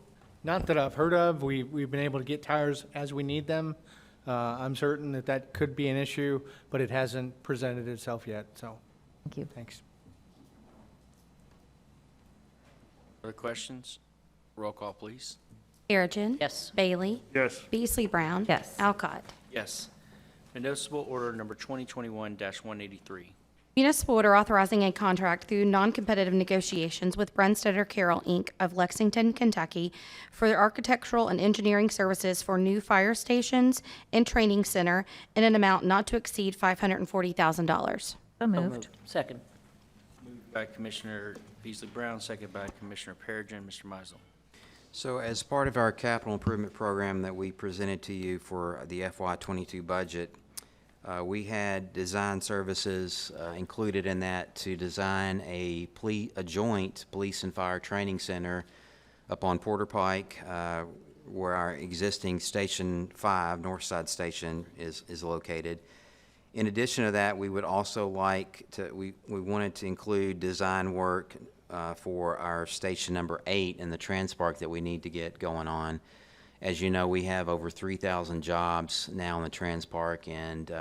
not that I've heard of. We've been able to get tires as we need them. I'm certain that could be an issue, but it hasn't presented itself yet, so. Thank you. Thanks. Other questions? Roll call, please. Perigin. Yes. Bailey. Yes. Beasley Brown. Yes. Alcott. Yes. Municipal order number 2021-183. Municipal order authorizing a contract through non-competitive negotiations with Brunstetter Carroll, Inc. of Lexington, Kentucky for the architectural and engineering services for new fire stations and training center in an amount not to exceed $540,000. So moved. Second. Moved by Commissioner Beasley Brown, second by Commissioner Perigin. Mr. Mizel. So as part of our capital improvement program that we presented to you for the FY22 budget, we had design services included in that to design a joint police and fire training center up on Porter Pike, where our existing Station 5, Northside Station, is located. In addition to that, we would also like to, we wanted to include design work for our Station number 8 in the Transpark that we need to get going on. As you know, we have over 3,000 jobs now in the Transpark, and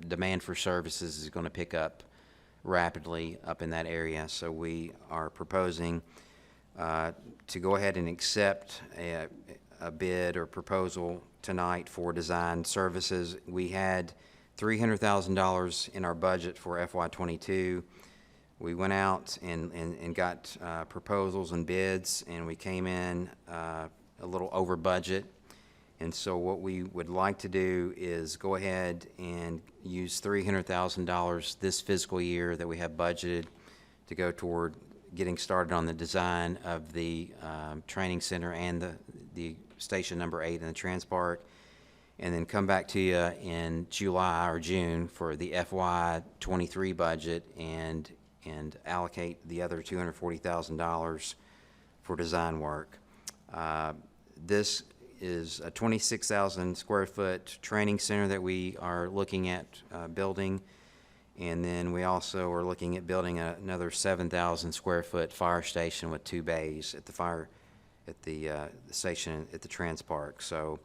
demand for services is going to pick up rapidly up in that area. So we are proposing to go ahead and accept a bid or proposal tonight for design services. We had $300,000 in our budget for FY22. We went out and got proposals and bids, and we came in a little over budget. And so what we would like to do is go ahead and use $300,000 this fiscal year that we have budgeted to go toward getting started on the design of the training center and the Station number 8 in the Transpark, and then come back to you in July or June for the FY23 budget and allocate the other $240,000 for design work. This is a 26,000 square foot training center that we are looking at building, and then we also are looking at building another 7,000 square foot fire station with 2 bays at the station at the Transpark. So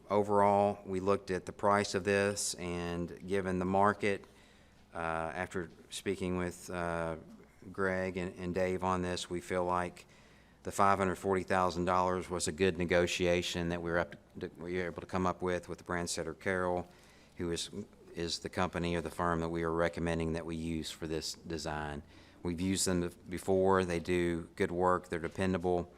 overall, we looked at the price of this, and given the market, after speaking with Greg and Dave on this, we feel like the $540,000 was a good negotiation that we were able to come up with the Brunstetter Carroll, who is the company or the firm that we are recommending that we use for this design. We've used them before. They do good work. They're dependable.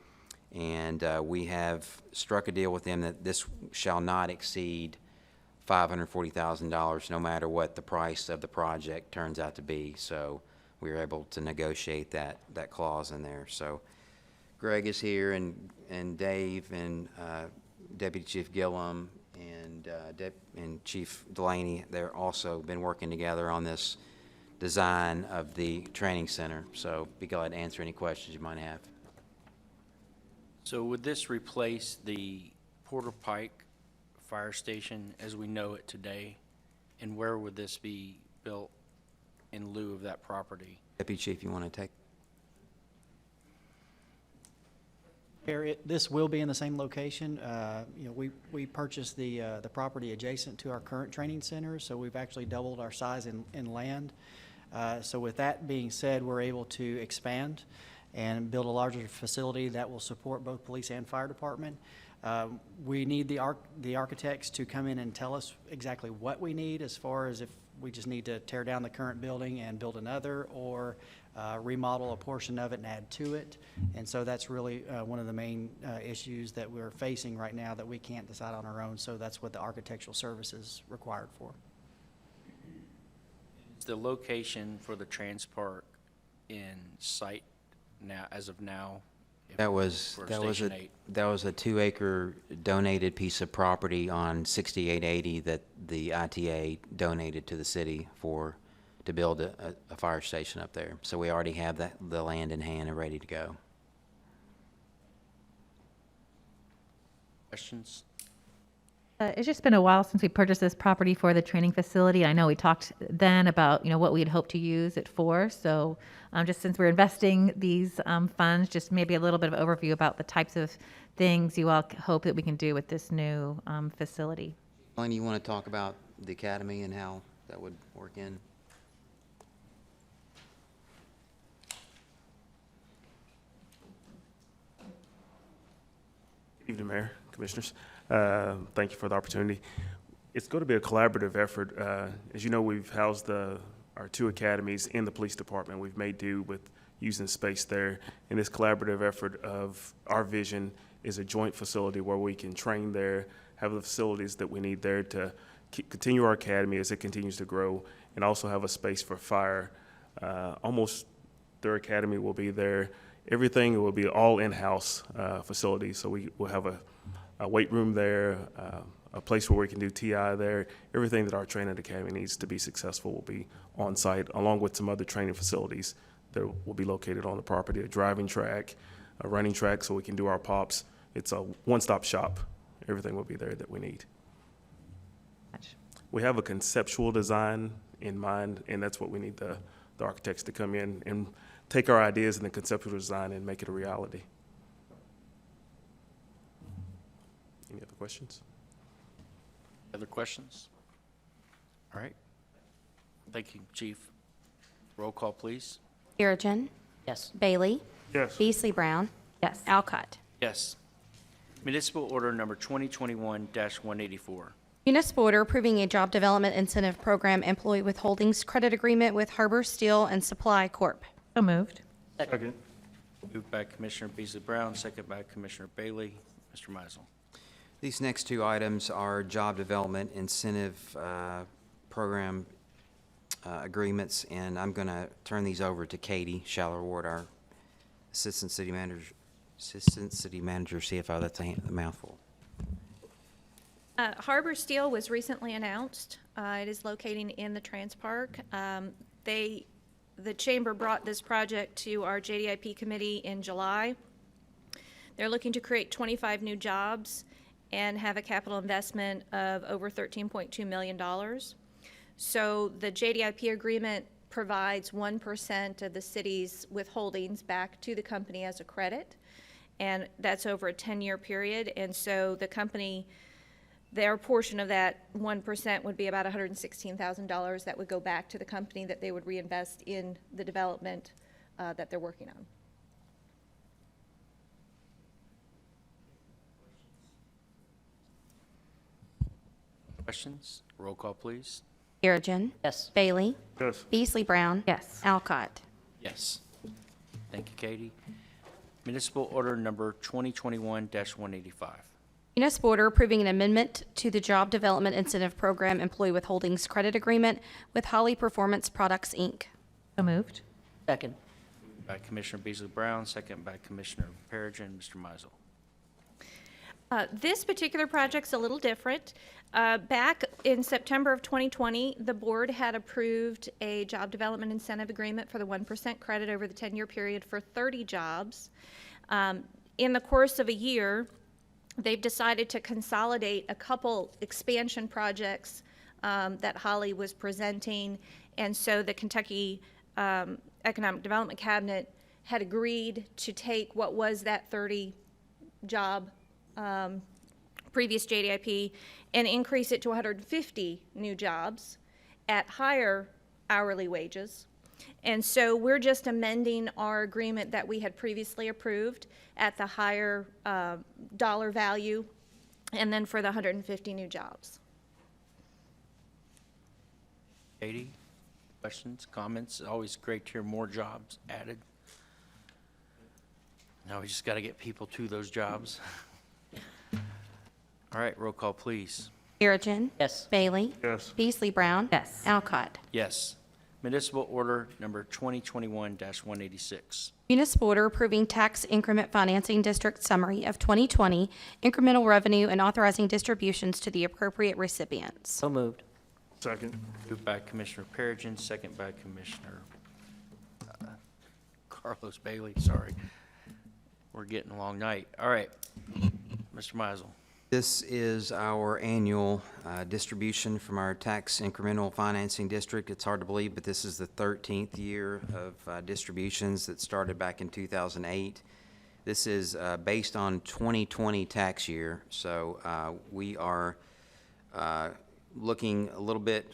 And we have struck a deal with them that this shall not exceed $540,000, no matter what the price of the project turns out to be. So we were able to negotiate that clause in there. So Greg is here, and Dave, and Deputy Chief Gillum, and Chief Delaney. They're also been working together on this design of the training center. So be glad to answer any questions you might have. So would this replace the Porter Pike Fire Station as we know it today? And where would this be built in lieu of that property? Deputy Chief, you want to take? This will be in the same location. We purchased the property adjacent to our current training center, so we've actually doubled our size in land. So with that being said, we're able to expand and build a larger facility that will support both police and fire department. We need the architects to come in and tell us exactly what we need, as far as if we just need to tear down the current building and build another, or remodel a portion of it and add to it. And so that's really one of the main issues that we're facing right now that we can't decide on our own. So that's what the architectural service is required for. Is the location for the Transpark in sight now, as of now? That was a 2-acre donated piece of property on 6880 that the ITA donated to the city to build a fire station up there. So we already have the land in hand and ready to go. Questions? It's just been a while since we purchased this property for the training facility. I know we talked then about, what we'd hope to use it for. So just since we're investing these funds, just maybe a little bit of overview about the types of things you all hope that we can do with this new facility. Elaine, you want to talk about the academy and how that would work in? Good evening, Mayor, Commissioners. Thank you for the opportunity. It's going to be a collaborative effort. As you know, we've housed our 2 academies in the police department. We've made do with using space there. And this collaborative effort of our vision is a joint facility where we can train there, have the facilities that we need there to continue our academy as it continues to grow, and also have a space for fire. Almost their academy will be there. Everything will be all in-house facilities. So we will have a weight room there, a place where we can do TI there. Everything that our training academy needs to be successful will be on site, along with some other training facilities that will be located on the property, a driving track, a running track so we can do our pops. It's a one-stop shop. Everything will be there that we need. We have a conceptual design in mind, and that's what we need the architects to come in and take our ideas in the conceptual design and make it a reality. Any other questions? Other questions? All right. Thank you, Chief. Roll call, please. Perigin. Yes. Bailey. Yes. Beasley Brown. Yes. Alcott. Yes. Municipal order number 2021-184. Municipal order approving a job development incentive program employee withholdings credit agreement with Harbor Steel and Supply Corp. So moved. Second. Moved by Commissioner Beasley Brown, second by Commissioner Bailey. Mr. Mizel. These next 2 items are job development incentive program agreements, and I'm going to turn these over to Katie Shallerward, our Assistant City Manager, CFO. That's a mouthful. Harbor Steel was recently announced. It is located in the Transpark. The Chamber brought this project to our JDIP committee in July. They're looking to create 25 new jobs and have a capital investment of over $13.2 million. So the JDIP agreement provides 1% of the city's withholdings back to the company as a credit, and that's over a 10-year period. And so the company, their portion of that 1% would be about $116,000 that would go back to the company that they would reinvest in the development that they're working on. Questions? Roll call, please. Perigin. Yes. Bailey. Yes. Beasley Brown. Yes. Alcott. Yes. Thank you, Katie. Municipal order number 2021-185. Municipal order approving an amendment to the Job Development Incentive Program Employee Withholdings Credit Agreement with Holly Performance Products, Inc. So moved. Second. Moved by Commissioner Beasley Brown, second by Commissioner Perigin. Mr. Mizel. This particular project's a little different. Back in September of 2020, the board had approved a job development incentive agreement for the 1% credit over the 10-year period for 30 jobs. In the course of a year, they've decided to consolidate a couple expansion projects that Holly was presenting, and so the Kentucky Economic Development Cabinet had agreed to take what was that 30 job previous JDIP and increase it to 150 new jobs at higher hourly wages. And so we're just amending our agreement that we had previously approved at the higher dollar value, and then for the 150 new jobs. Katie, questions, comments? Always great to hear more jobs added. Now we just got to get people to those jobs. All right, roll call, please. Perigin. Yes. Bailey. Yes. Beasley Brown. Yes. Alcott. Yes. Municipal Order Number 2021-186. Municipal order approving tax increment financing district summary of 2020 incremental revenue and authorizing distributions to the appropriate recipients. So moved. Second. Moved by Commissioner Perigin, second by Commissioner Carlos Bailey, sorry. We're getting a long night. All right, Mr. Meisel. This is our annual distribution from our tax incremental financing district. It's hard to believe, but this is the 13th year of distributions that started back in 2008. This is based on 2020 tax year, so we are looking a little bit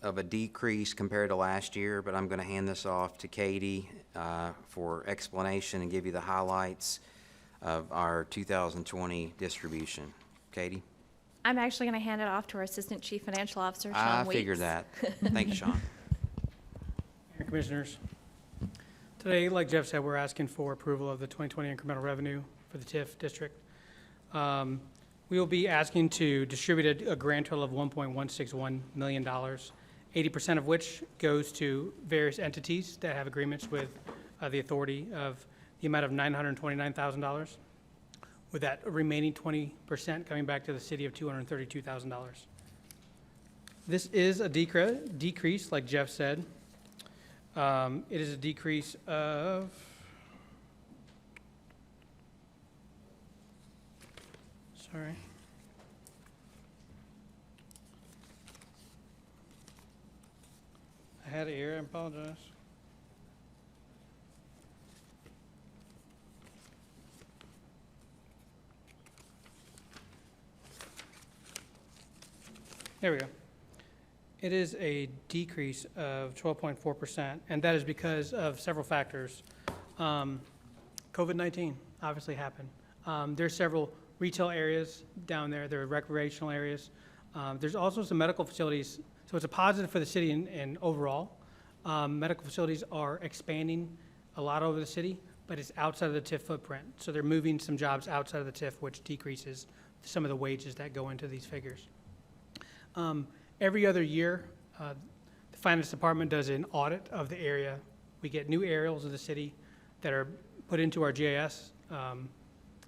of a decrease compared to last year, but I'm going to hand this off to Katie for explanation and give you the highlights of our 2020 distribution. Katie? I'm actually going to hand it off to our Assistant Chief Financial Officer, Sean I Weeks. figured that. Thank you, Sean. Mayor, Commissioners, today, like Jeff said, we're asking for approval of the 2020 incremental revenue for the TIF district. We will be asking to distribute a grand total of $1.161 million, 80% of which goes to various entities that have agreements with the authority of the amount of $929,000, with that remaining 20% coming back to the city of $232,000. This is a decrease, like Jeff said. It is a decrease of sorry. I had it here, I apologize. There we go. It is a decrease of 12.4%, and that is because of several factors. COVID-19 obviously happened. There's several retail areas down there. There are recreational areas. There's also some medical facilities. So it's a positive for the city and overall. Medical facilities are expanding a lot over the city, but it's outside of the TIF footprint. So they're moving some jobs outside of the TIF, which decreases some of the wages that go into these figures. Every other year, the finance department does an audit of the area. We get new aerials of the city that are put into our GIS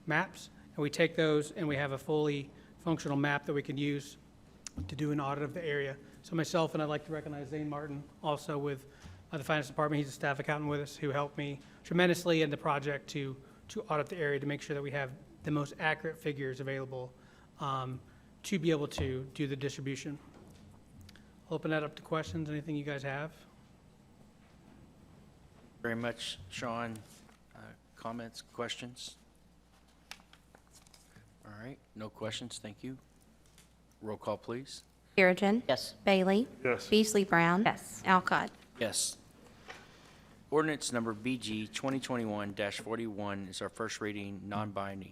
maps, and we take those and we have a fully functional map that we can use to do an audit of the area. So myself, and I'd like to recognize Zane Martin, also with the finance department. He's a staff accountant with us who helped me tremendously in the project to audit the area to make sure that we have the most accurate figures available to be able to do the distribution. I'll open that up to questions, anything you guys have. Very much, Sean. Comments, questions? All right, no questions, thank you. Roll call, please. Perigin. Yes. Bailey. Yes. Beasley Brown. Yes. Alcott. Yes. Ordinance number BG 2021-41 is our first reading, non-binding.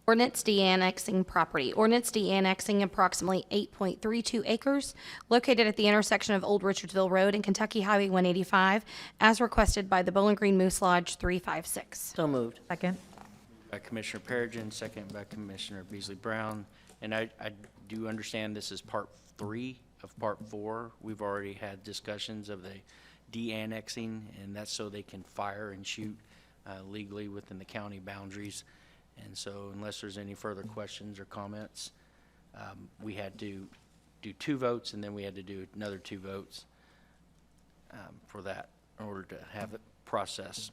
Ordinance de-annexing property. Ordinance de-annexing approximately 8.32 acres located at the intersection of Old Richardsville Road and Kentucky Highway 185, as requested by the Bowling Green Moose Lodge 356. So moved. Second. By Commissioner Perigin, second by Commissioner Beasley Brown. And I do understand this is part 3 of part 4. We've already had discussions of the de-annexing, and that's so they can fire and shoot legally within the county boundaries. And so unless there's any further questions or comments, we had to do 2 votes, and then we had to do another 2 votes for that in order to have it processed.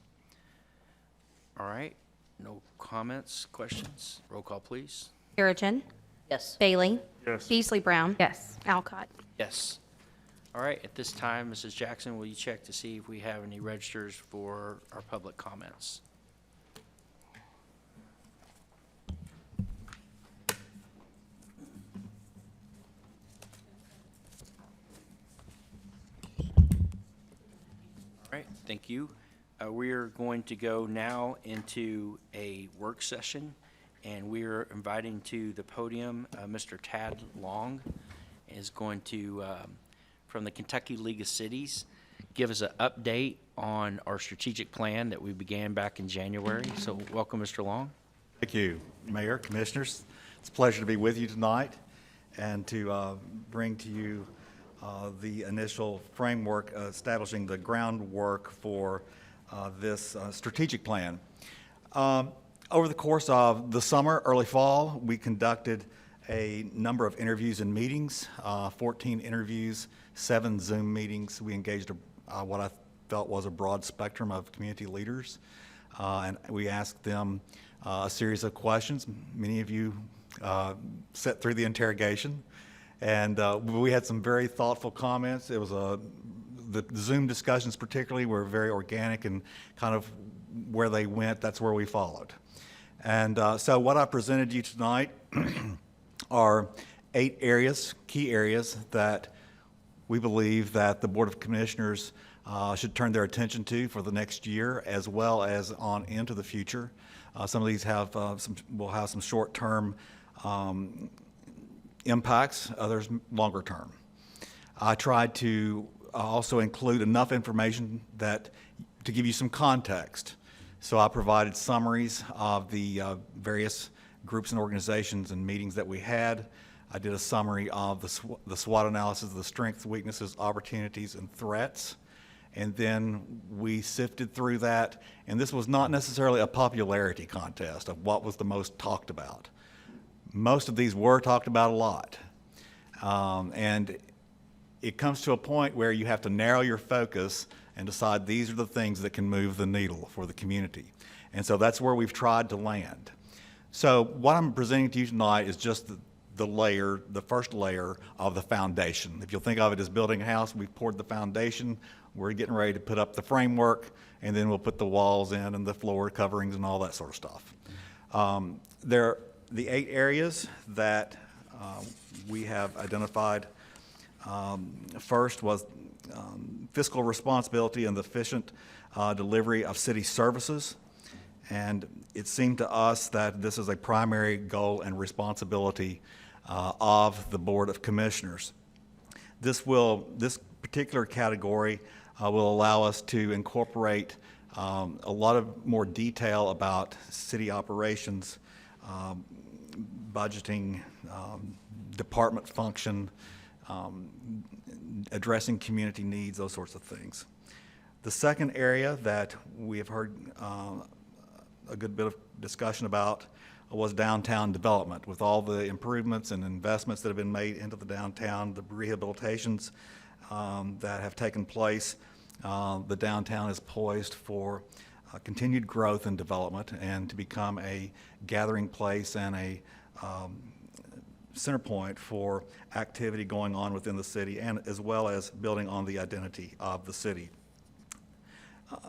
All right, no comments, questions? Roll call, please. Perigin. Yes. Bailey. Yes. Beasley Brown. Yes. Alcott. Yes. All right, at this time, Mrs. Jackson, will you check to see if we have any registers for our public comments? All right, thank you. We're going to go now into a work session, and we're inviting to the podium Mr. Tad Long is going to, from the Kentucky League of Cities, give us an update on our strategic plan that we began back in January. So welcome, Mr. Long. Thank you, Mayor, Commissioners. It's a pleasure to be with you tonight and to bring to you the initial framework establishing the groundwork for this strategic plan. Over the course of the summer, early fall, we conducted a number of interviews and meetings, 14 interviews, 7 Zoom meetings. We engaged what I felt was a broad spectrum of community leaders, and we asked them a series of questions. Many of you sat through the interrogation, and we had some very thoughtful comments. It was the Zoom discussions particularly were very organic, and kind of where they went, that's where we followed. And so what I presented you tonight are 8 areas, key areas, that we believe that the Board of Commissioners should turn their attention to for the next year, as well as on into the future. Some of these will have some short-term impacts, others longer term. I tried to also include enough information to give you some context. So I provided summaries of the various groups and organizations and meetings that we had. I did a summary of the SWOT analysis of the strengths, weaknesses, opportunities, and threats. And then we sifted through that. And this was not necessarily a popularity contest of what was the most talked about. Most of these were talked about a lot. And it comes to a point where you have to narrow your focus and decide these are the things that can move the needle for the community. And so that's where we've tried to land. So what I'm presenting to you tonight is just the first layer of the foundation. If you'll think of it as building a house, we've poured the foundation, we're getting ready to put up the framework, and then we'll put the walls in and the floor coverings and all that sort of stuff. The 8 areas that we have identified. First was fiscal responsibility and the efficient delivery of city services. And it seemed to us that this is a primary goal and responsibility of the Board of Commissioners. This particular category will allow us to incorporate a lot of more detail about city operations, budgeting, department function, addressing community needs, those sorts of things. The second area that we have heard a good bit of discussion about was downtown development. With all the improvements and investments that have been made into the downtown, the rehabilitations that have taken place, the downtown is poised for continued growth and development and to become a gathering place and a center point for activity going on within the city, and as well as building on the identity of the city.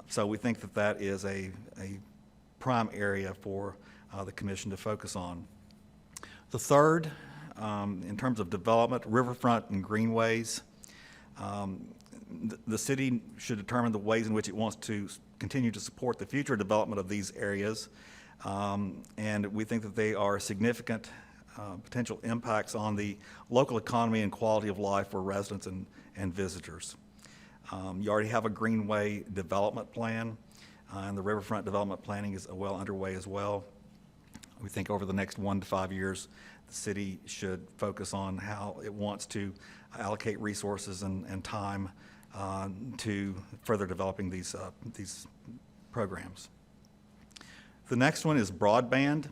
So we think that that is a prime area for the commission to focus on. The third, in terms of development, Riverfront and Greenways. The city should determine the ways in which it wants to continue to support the future development of these areas, and we think that they are significant potential impacts on the local economy and quality of life for residents and visitors. You already have a Greenway development plan, and the Riverfront development planning is well underway as well. We think over the next 1 to 5 years, the city should focus on how it wants to allocate resources and time to further developing these programs. The next one is broadband.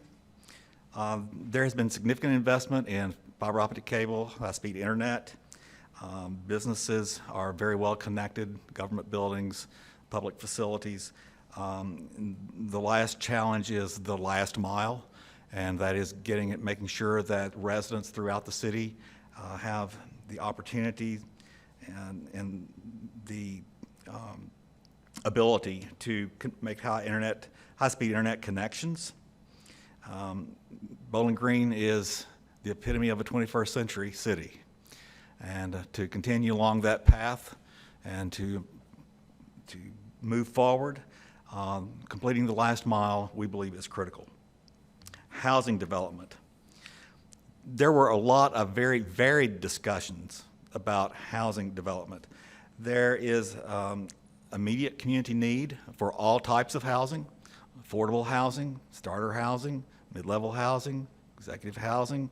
There has been significant investment in fiber optic cable, high-speed internet. Businesses are very well connected, government buildings, public facilities. The last challenge is the last mile, and that is making sure that residents throughout the city have the opportunity and the ability to make high-speed internet connections. Bowling Green is the epitome of a 21st century city, and to continue along that path and to move forward, completing the last mile, we believe, is critical. Housing development. There were a lot of very varied discussions about housing development. There is immediate community need for all types of housing: affordable housing, starter housing, mid-level housing, executive housing.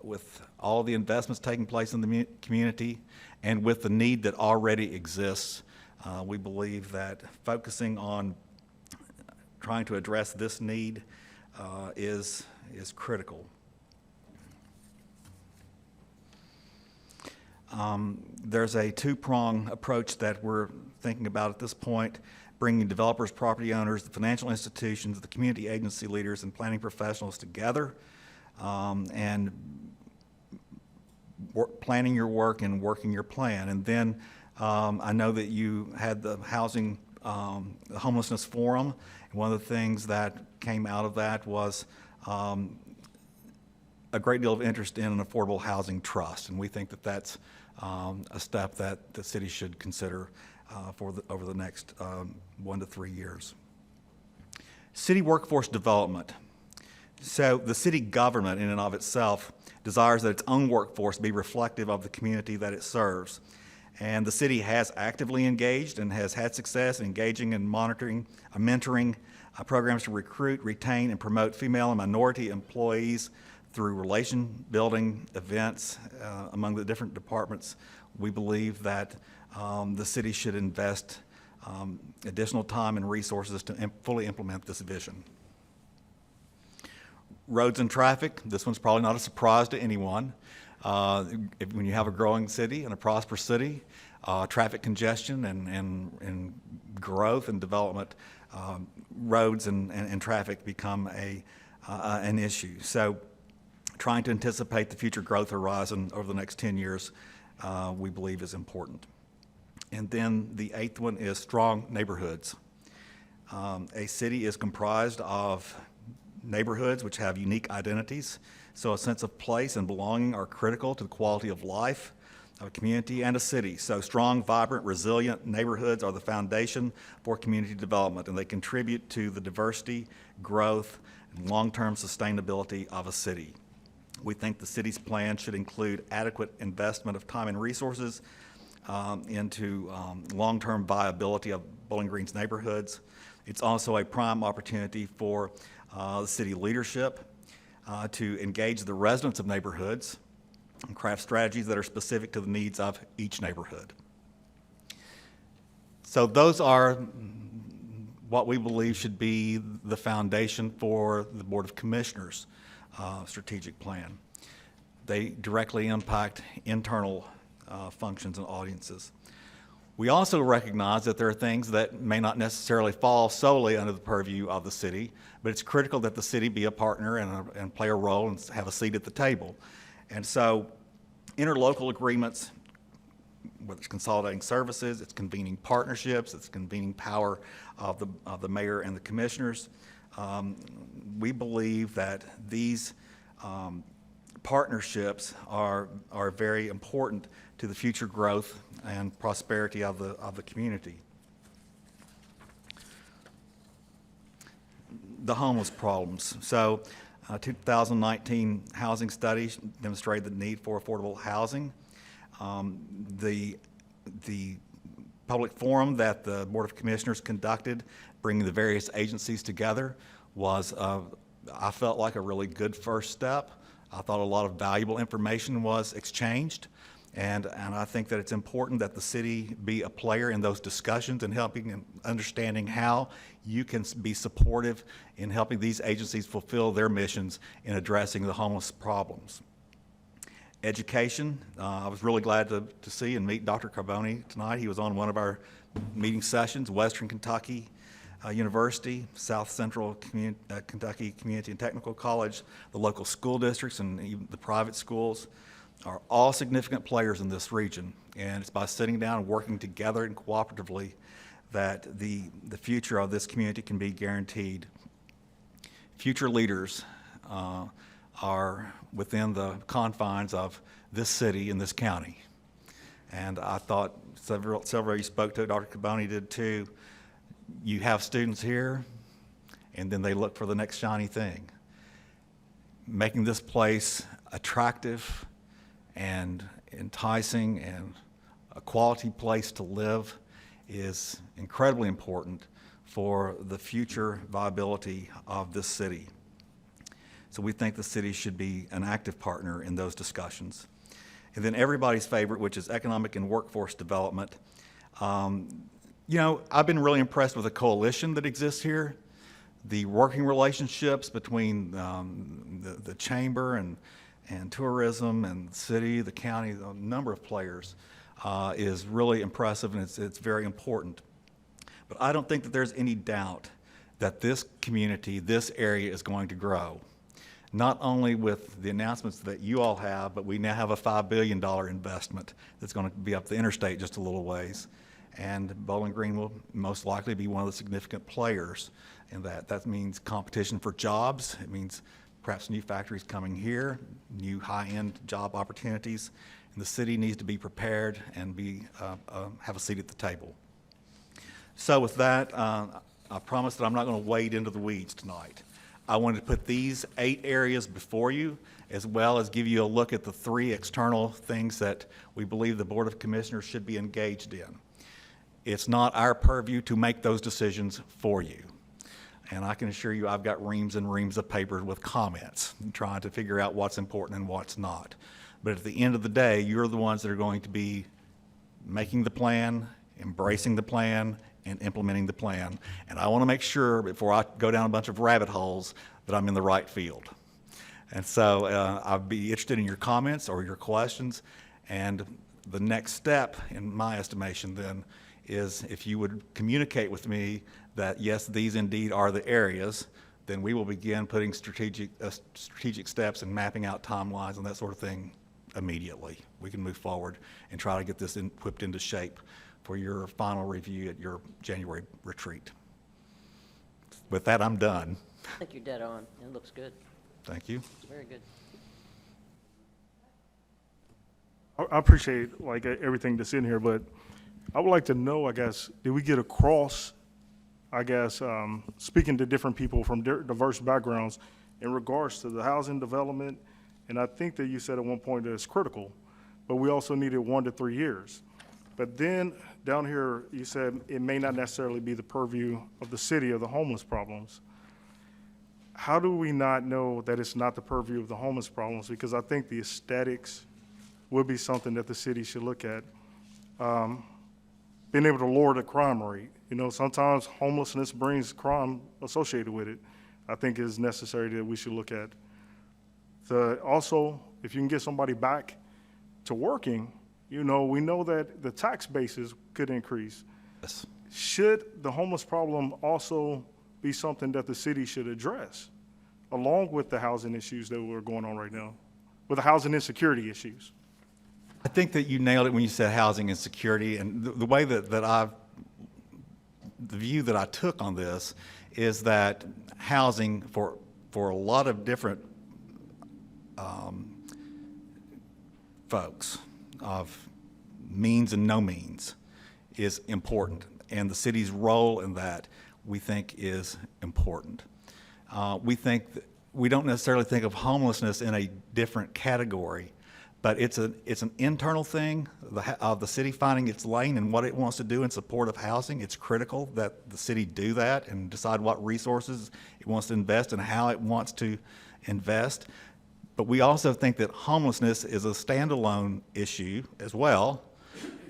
With all of the investments taking place in the community and with the need that already exists, we believe that focusing on trying to address this need is critical. There's a two-prong approach that we're thinking about at this point, bringing developers, property owners, the financial institutions, the community agency leaders, and planning professionals together, and planning your work and working your plan. And then I know that you had the the homelessness forum, and one of the things that came out of that was a great deal of interest in an affordable housing trust, and we think that that's a step that the city should consider over the next 1 to 3 years. City workforce development. So the city government in and of itself desires that its own workforce be reflective of the community that it serves. And the city has actively engaged and has had success in engaging and mentoring programs to recruit, retain, and promote female and minority employees through relation building events among the different departments. We believe that the city should invest additional time and resources to fully implement this vision. Roads and traffic, this one's probably not a surprise to anyone. When you have a growing city and a prosperous city, traffic congestion and growth and development, roads and traffic become an issue. So trying to anticipate the future growth horizon over the next 10 years, we believe is important. And then the eighth one is strong neighborhoods. A city is comprised of neighborhoods which have unique identities, so a sense of place and belonging are critical to the quality of life of a community and a city. So strong, vibrant, resilient neighborhoods are the foundation for community development, and they contribute to the diversity, growth, and long-term sustainability of a city. We think the city's plan should include adequate investment of time and resources into long-term viability of Bowling Green's neighborhoods. It's also a prime opportunity for the city leadership to engage the residents of neighborhoods and craft strategies that are specific to the needs of each neighborhood. So those are what we believe should be the foundation for the Board of Commissioners' strategic plan. They directly impact internal functions and audiences. We also recognize that there are things that may not necessarily fall solely under the purview of the city, but it's critical that the city be a partner and play a role and have a seat at the table. And so interlocal agreements, whether it's consolidating services, it's convening partnerships, it's convening power of the mayor and the commissioners, we believe that these partnerships are very important to the future growth and prosperity of the community. The homeless problems. So 2019 housing study demonstrated the need for affordable housing. The public forum that the Board of Commissioners conducted, bringing the various agencies together, was, I felt like, a really good first step. I thought a lot of valuable information was exchanged, And I think that it's important that the city be a player in those discussions and helping and understanding how you can be supportive in helping these agencies fulfill their missions in addressing the homeless problems. Education, I was really glad to see and meet Dr. Cabone tonight. He was on one of our meeting sessions. Western Kentucky University, South Central Kentucky Community and Technical College, the local school districts, and even the private schools are all significant players in this region. And it's by sitting down and working together and cooperatively that the future of this community can be guaranteed. Future leaders are within the confines of this city and this county. And I thought several of you spoke to it, Dr. Cabone did too. You have students here, and then they look for the next shiny thing. Making this place attractive and enticing and a quality place to live is incredibly important for the future viability of this city. So we think the city should be an active partner in those discussions. And then everybody's favorite, which is economic and workforce development. You know, I've been really impressed with the coalition that exists here, the working relationships between the chamber and tourism and the city, the county, a number of players is really impressive, and it's very important. But I don't think that there's any doubt that this community, this area is going to grow. Not only with the announcements that you all have, but we now have a $5 billion investment that's going to be up the interstate just a little ways. And Bowling Green will most likely be one of the significant players in that. That means competition for jobs. It means perhaps new factories coming here, new high-end job opportunities. And the city needs to be prepared and have a seat at the table. So with that, I promise that I'm not going to wade into the weeds tonight. I wanted to put these 8 areas before you, as well as give you a look at the 3 external things that we believe the Board of Commissioners should be engaged in. It's not our purview to make those decisions for you. And I can assure you I've got reams and reams of papers with comments and trying to figure out what's important and what's not. But at the end of the day, you're the ones that are going to be making the plan, embracing the plan, and implementing the plan. And I want to make sure before I go down a bunch of rabbit holes that I'm in the right field. And so I'd be interested in your comments or your questions. And the next step, in my estimation then, is if you would communicate with me that yes, these indeed are the areas, then we will begin putting strategic steps and mapping out timelines and that sort of thing immediately. We can move forward and try to get this whipped into shape for your final review at your January retreat. With that, I'm done. I think you're dead on. It looks good. Thank you. Very good. I appreciate everything that's in here, but I would like to know, I guess, did we get across, I guess, speaking to different people from diverse backgrounds in regards to the housing development, and I think that you said at one point that it's critical, but we also needed 1 to 3 years. But then down here, you said it may not necessarily be the purview of the city of the homeless problems. How do we not know that it's not the purview of the homeless problems? Because I think the aesthetics would be something that the city should look at. Being able to lower the crime rate. You know, sometimes homelessness brings crime associated with it. I think is necessary that we should look at. Also, if you can get somebody back to working, you know, we know that the tax bases could increase. Yes. Should the homeless problem also be something that the city should address, along with the housing issues that are going on right now, with the housing insecurity issues? I think that you nailed it when you said housing insecurity, and the way that the view that I took on this is that housing for a lot of different folks of means and no means is important, and the city's role in that we think is important. We don't necessarily think of homelessness in a different category, but it's an internal thing of the city finding its lane and what it wants to do in support of housing. It's critical that the city do that and decide what resources it wants to invest and how it wants to invest. But we also think that homelessness is a standalone issue as well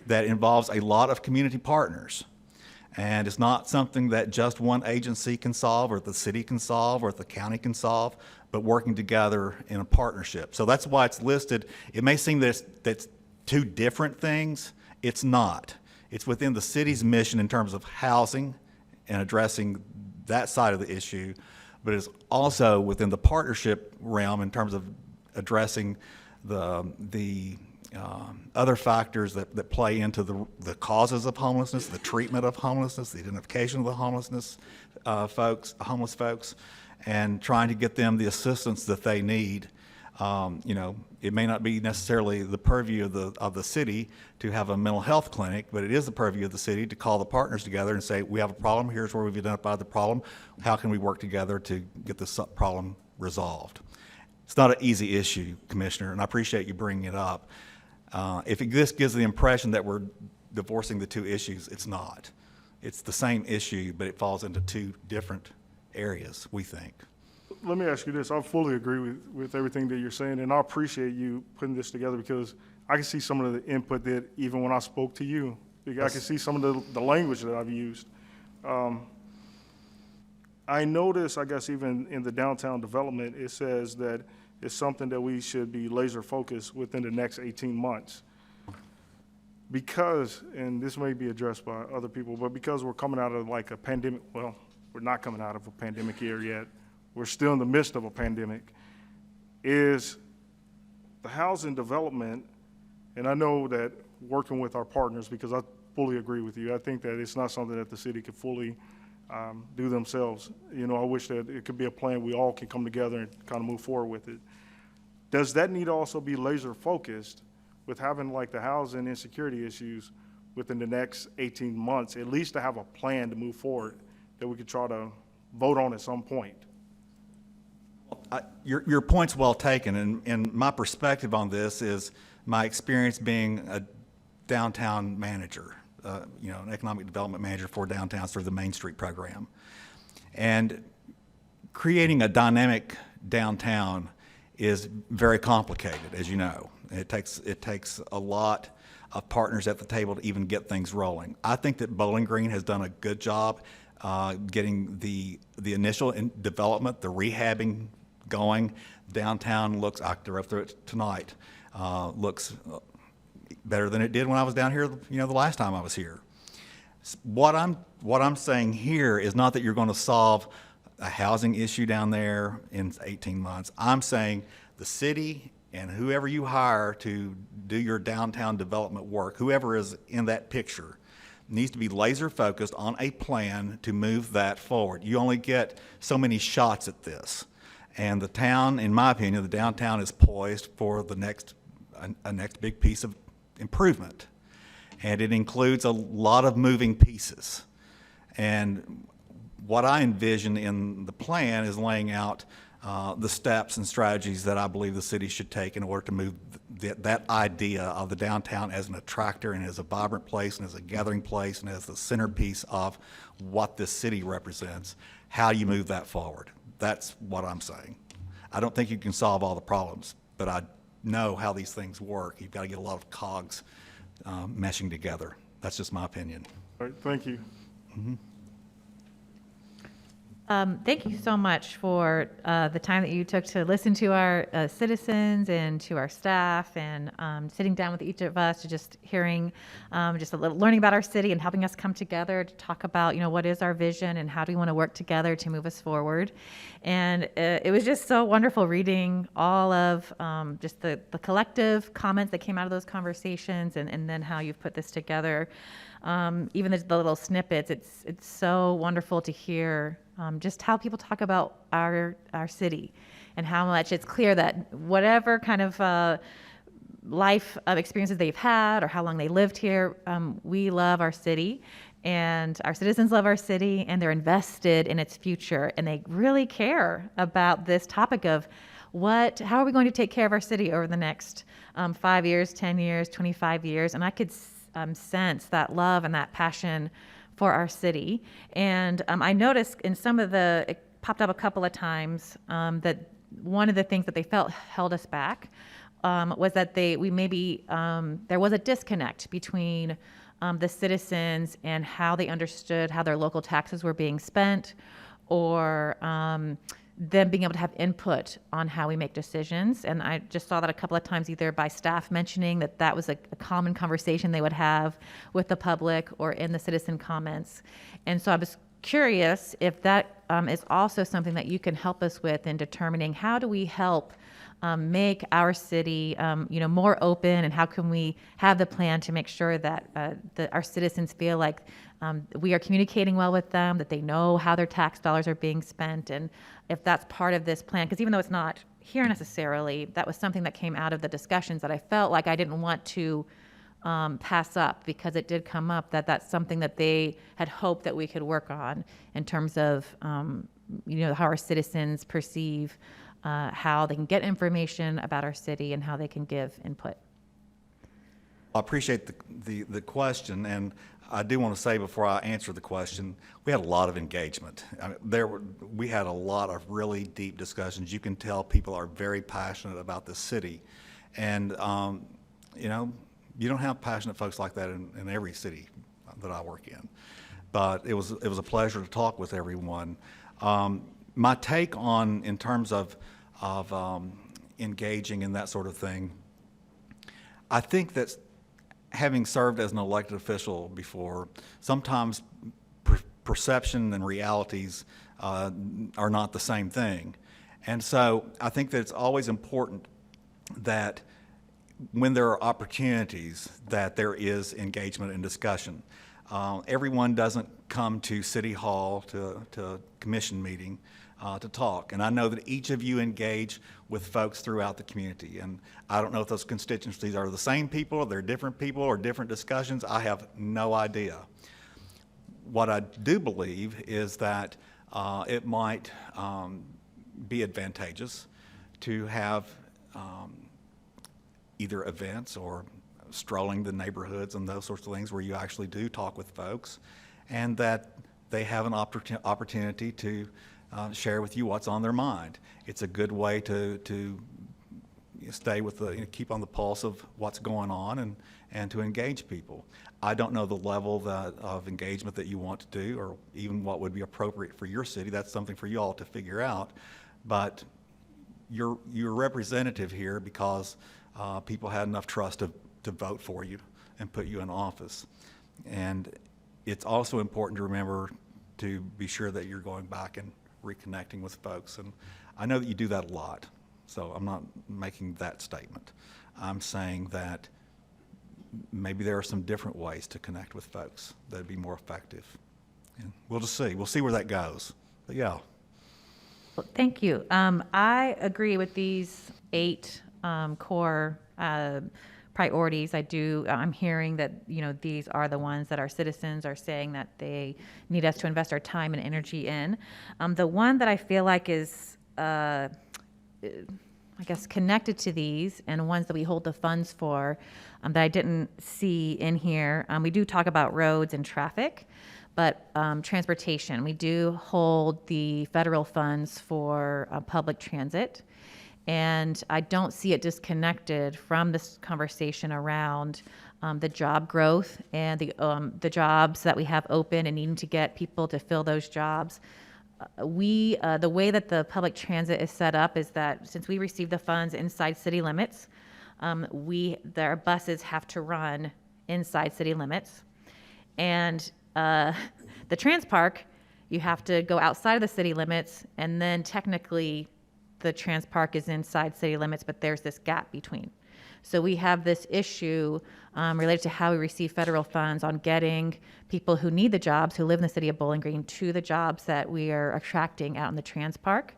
that involves a lot of community partners. And it's not something that just one agency can solve, or the city can solve, or the county can solve, but working together in a partnership. So that's why it's listed. It may seem that that's two different things. It's not. It's within the city's mission in terms of housing and addressing that side of the issue, but it's also within the partnership realm in terms of addressing the other factors that play into the causes of homelessness, the treatment of homelessness, the identification of the homeless folks, and trying to get them the assistance that they need. It may not be necessarily the purview of the city to have a mental health clinic, but it is the purview of the city to call the partners together and say, we have a problem, here's where we've identified the problem, how can we work together to get this problem resolved? It's not an easy issue, Commissioner, and I appreciate you bringing it up. If this gives the impression that we're divorcing the two issues, it's not. It's the same issue, but it falls into two different areas, we think. Let me ask you this. I fully agree with everything that you're saying, and I appreciate you putting this together because I can see some of the input that even when I spoke to you, I can see some of the language that I've used. I notice, I guess, even in the downtown development, it says that it's something that we should be laser focused within the next 18 months. Because, and this may be addressed by other people, but because we're coming out of like a pandemic, well, we're not coming out of a pandemic year yet. We're still in the midst of a pandemic. Is the housing development, and I know that working with our partners, because I fully agree with you, I think that it's not something that the city could fully do themselves. I wish that it could be a plan we all can come together and kind of move forward with it. Does that need to also be laser focused with having like the housing insecurity issues within the next 18 months, at least to have a plan to move forward that we could try to vote on at some point? Your point's well taken, and my perspective on this is my experience being a downtown manager, an economic development manager for downtowns through the Main Street program. And creating a dynamic downtown is very complicated, as you know. It takes a lot of partners at the table to even get things rolling. I think that Bowling Green has done a good job getting the initial development, the rehabbing going. Downtown looks, I drove through it tonight, looks better than it did when I was down here, the last time I was here. What I'm saying here is not that you're going to solve a housing issue down there in 18 months. I'm saying the city and whoever you hire to do your downtown development work, whoever is in that picture, needs to be laser focused on a plan to move that forward. You only get so many shots at this. And the town, in my opinion, the downtown is poised for the next big piece of improvement. And it includes a lot of moving pieces. And what I envision in the plan is laying out the steps and strategies that I believe the city should take in order to move that idea of the downtown as an attractor and as a vibrant place and as a gathering place and as the centerpiece of what this city represents. How do you move that forward? That's what I'm saying. I don't think you can solve all the problems, but I know how these things work. You've got to get a lot of cogs meshing together. That's just my opinion. All right, thank you. Mm-hmm. Thank you so much for the time that you took to listen to our citizens and to our staff, and sitting down with each of us to just hearing, just a little learning about our city and helping us come together to talk about, what is our vision and how do we want to work together to move us forward. And it was just so wonderful reading all of just the collective comments that came out of those conversations, and then how you've put this together. Even the little snippets, it's so wonderful to hear just how people talk about our city, and how much it's clear that whatever kind of life experiences they've had or how long they lived here, we love our city, and our citizens love our city, and they're invested in its future, and they really care about this topic of how are we going to take care of our city over the next 5 years, 10 years, 25 years, and I could sense that love and that passion for our city. And I noticed in some of it popped up a couple of times, that one of the things that they felt held us back was that there was a disconnect between the citizens and how they understood how their local taxes were being spent, or them being able to have input on how we make decisions. And I just saw that a couple of times, either by staff mentioning that was a common conversation they would have with the public or in the citizen comments. And so I was curious if that is also something that you can help us with in determining how do we help make our city more open, and how can we have the plan to make sure that our citizens feel like we are communicating well with them, that they know how their tax dollars are being spent, and if that's part of this plan. Because even though it's not here necessarily, that was something that came out of the discussions that I felt like I didn't want to pass up, because it did come up that's something that they had hoped that we could work on in terms of how our citizens perceive how they can get information about our city and how they can give input. I appreciate the question, and I do want to say before I answer the question, we had a lot of engagement. I mean, we had a lot of really deep discussions. You can tell people are very passionate about the city, and you don't have passionate folks like that in every city that I work in. But it was a pleasure to talk with everyone. My take on, in terms of engaging in that sort of thing, I think that having served as an elected official before, sometimes perception and realities are not the same thing. And so I think that it's always important that when there are opportunities, that there is engagement and discussion. Everyone doesn't come to City Hall, to a commission meeting, to talk. And I know that each of you engage with folks throughout the community. And I don't know if those constituencies are the same people, or they're different people, or different discussions. I have no idea. What I do believe is that it might be advantageous to have either events or strolling the neighborhoods and those sorts of things where you actually do talk with folks, and that they have an opportunity to share with you what's on their mind. It's a good way to stay with keep on the pulse of what's going on and to engage people. I don't know the level of engagement that you want to do, or even what would be appropriate for your city. That's something for you all to figure out. But you're representative here because people had enough trust to vote for you and put you in office. And it's also important to remember to be sure that you're going back and reconnecting with folks. And I know that you do that a lot, so I'm not making that statement. I'm saying that maybe there are some different ways to connect with folks that'd be more effective. And we'll just see. We'll see where that goes. But yeah. Well, thank you. I agree with these 8 core priorities. I'm hearing that, these are the ones that our citizens are saying that they need us to invest our time and energy in. The one that I feel like is, connected to these, and ones that we hold the funds for, that I didn't see in here. We do talk about roads and traffic, but transportation, we do hold the federal funds for public transit. And I don't see it disconnected from this conversation around the job growth and the jobs that we have open and needing to get people to fill those jobs. The way that the public transit is set up is that since we receive the funds inside city limits, our buses have to run inside city limits. And the Transpark, you have to go outside of the city limits, and then technically the Transpark is inside city limits, but there's this gap between. So we have this issue related to how we receive federal funds on getting people who need the jobs, who live in the city of Bowling Green, to the jobs that we are attracting out in the Transpark.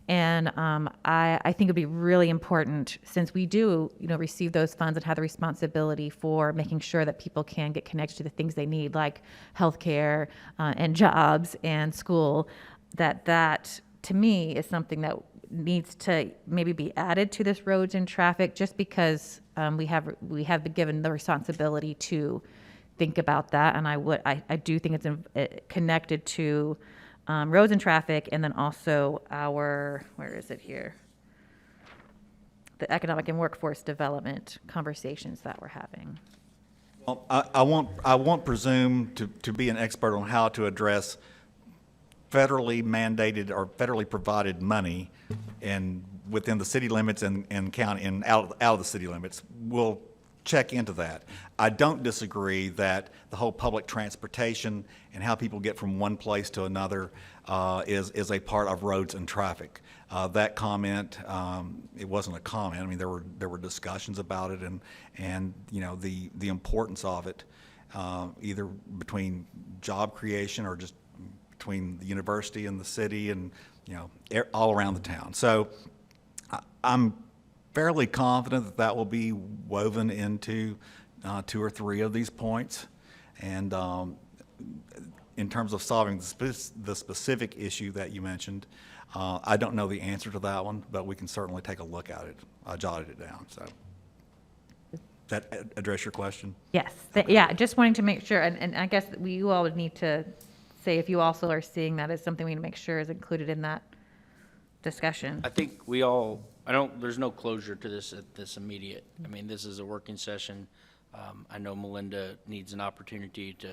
And I think it'd be really important, since we do, receive those funds and have the responsibility for making sure that people can get connected to the things they need, like healthcare and jobs and school, that to me is something that needs to maybe be added to this roads and traffic, just because we have been given the responsibility to think about that. And I do think it's connected to roads and traffic, and then also where is it here? the economic and workforce development conversations that we're having. Well, I won't presume to be an expert on how to address federally mandated or federally provided money within the city limits and county and out of the city limits. We'll check into that. I don't disagree that the whole public transportation and how people get from one place to another is a part of roads and traffic. That comment, it wasn't a comment. I mean, there were discussions about it, and you know the importance of it, either between job creation or just between the university and the city, and you know all around the town. So I'm fairly confident that that will be woven into 2 or 3 of these points, and in terms of solving the specific issue that you mentioned, I don't know the answer to that one, but we can certainly take a look at it. I jotted it down. So, that address your question? Yes. Yeah, just wanting to make sure, and I guess you all would need to say if you also are seeing that as something we need to make sure is included in that discussion. I think there's no closure to this immediate. I mean, this is a working session. I know Melinda needs an opportunity to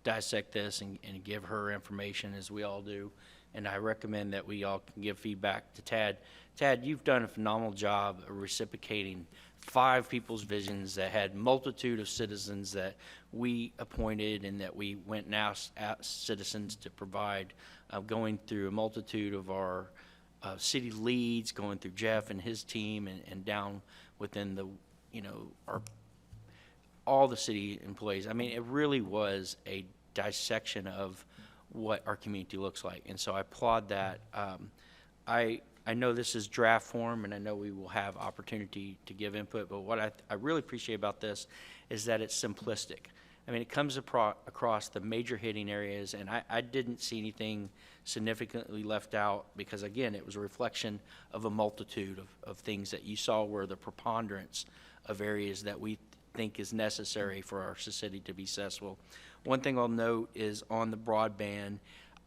dissect this and give her information, as we all do. And I recommend that we all can give feedback to Tad. Tad, you've done a phenomenal job of reciprocating 5 people's visions that had multitude of citizens that we appointed and that we went and asked citizens to provide, going through a multitude of our city leads, going through Jeff and his team, and down within the, all the city employees. I mean, it really was a dissection of what our community looks like, and so I applaud that. I know this is draft form, and I know we will have opportunity to give input, but what I really appreciate about this is that it's simplistic. I mean, it comes across the major hitting areas, and I didn't see anything significantly left out because, again, it was a reflection of a multitude of things that you saw were the preponderance of areas that we think is necessary for our city to be successful. One thing I'll note is on the broadband,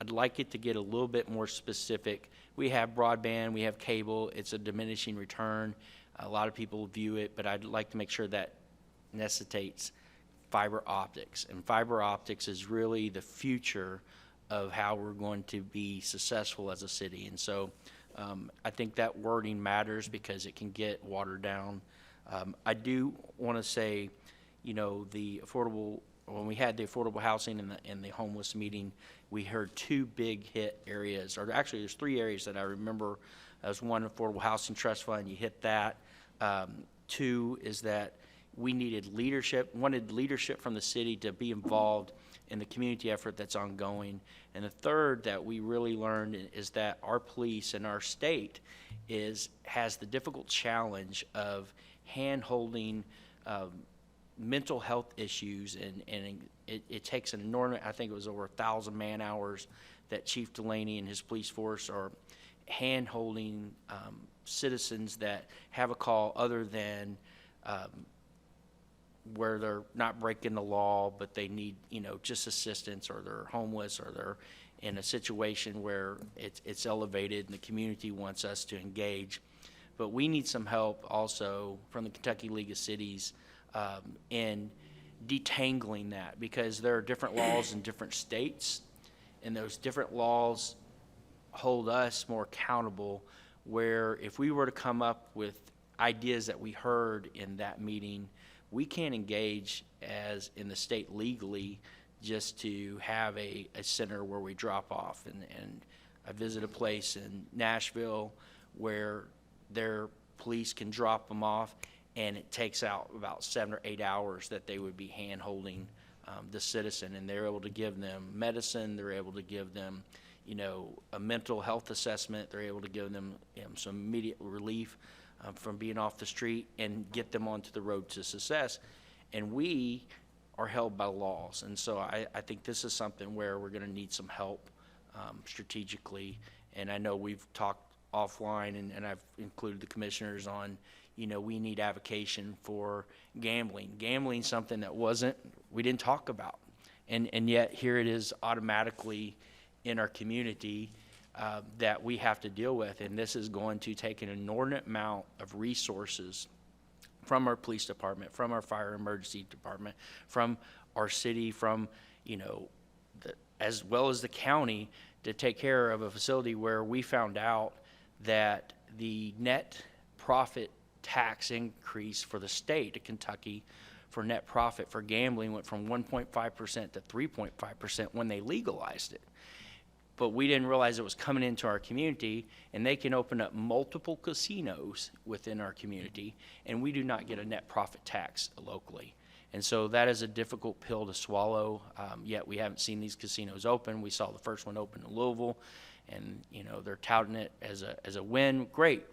I'd like it to get a little bit more specific. We have broadband, we have cable, it's a diminishing return. A lot of people view it, but I'd like to make sure that necessitates fiber optics. And fiber optics is really the future of how we're going to be successful as a city. And so I think that wording matters because it can get watered down. I do want to say, when we had the affordable housing and the homeless meeting, we heard 2 big hit areas, or actually there's 3 areas that I remember. As one, affordable housing trust fund, you hit that. 2 is that we wanted leadership from the city to be involved in the community effort that's ongoing. And the 3rd that we really learned is that our police and our state has the difficult challenge of hand-holding mental health issues, and it takes an enormous, I think it was over 1,000 man-hours that Chief Delaney and his police force are hand-holding citizens that have a call other than where they're not breaking the law, but they need, just assistance, or they're homeless, or they're in a situation where it's elevated and the community wants us to engage. But we need some help also from the Kentucky League of Cities in detangling that, because there are different laws in different states, and those different laws hold us more accountable, where if we were to come up with ideas that we heard in that meeting, we can't engage as in the state legally just to have a center where we drop off. And I visited a place in Nashville where their police can drop them off, and it takes out about 7 or 8 hours that they would be hand-holding the citizen, and they're able to give them medicine, they're able to give them, a mental health assessment, they're able to give them some immediate relief from being off the street and get them onto the road to success. And we are held by laws, and so I think this is something where we're going to need some help strategically. And I know we've talked offline, and I've included the commissioners on, we need avocation for gambling. Gambling, something that we didn't talk about. And yet here it is automatically in our community. that we have to deal with, and this is going to take an inordinate amount of resources from our police department, from our fire and emergency department, from our city, from, as well as the county, to take care of a facility where we found out that the net profit tax increase for the state of Kentucky for net profit for gambling went from 1.5% to 3.5% when they legalized it. But we didn't realize it was coming into our community, and they can open up multiple casinos within our community, and we do not get a net profit tax locally. And so that is a difficult pill to swallow, yet we haven't seen these casinos open. We saw the first one open in Louisville, and they're touting it as a win. Great.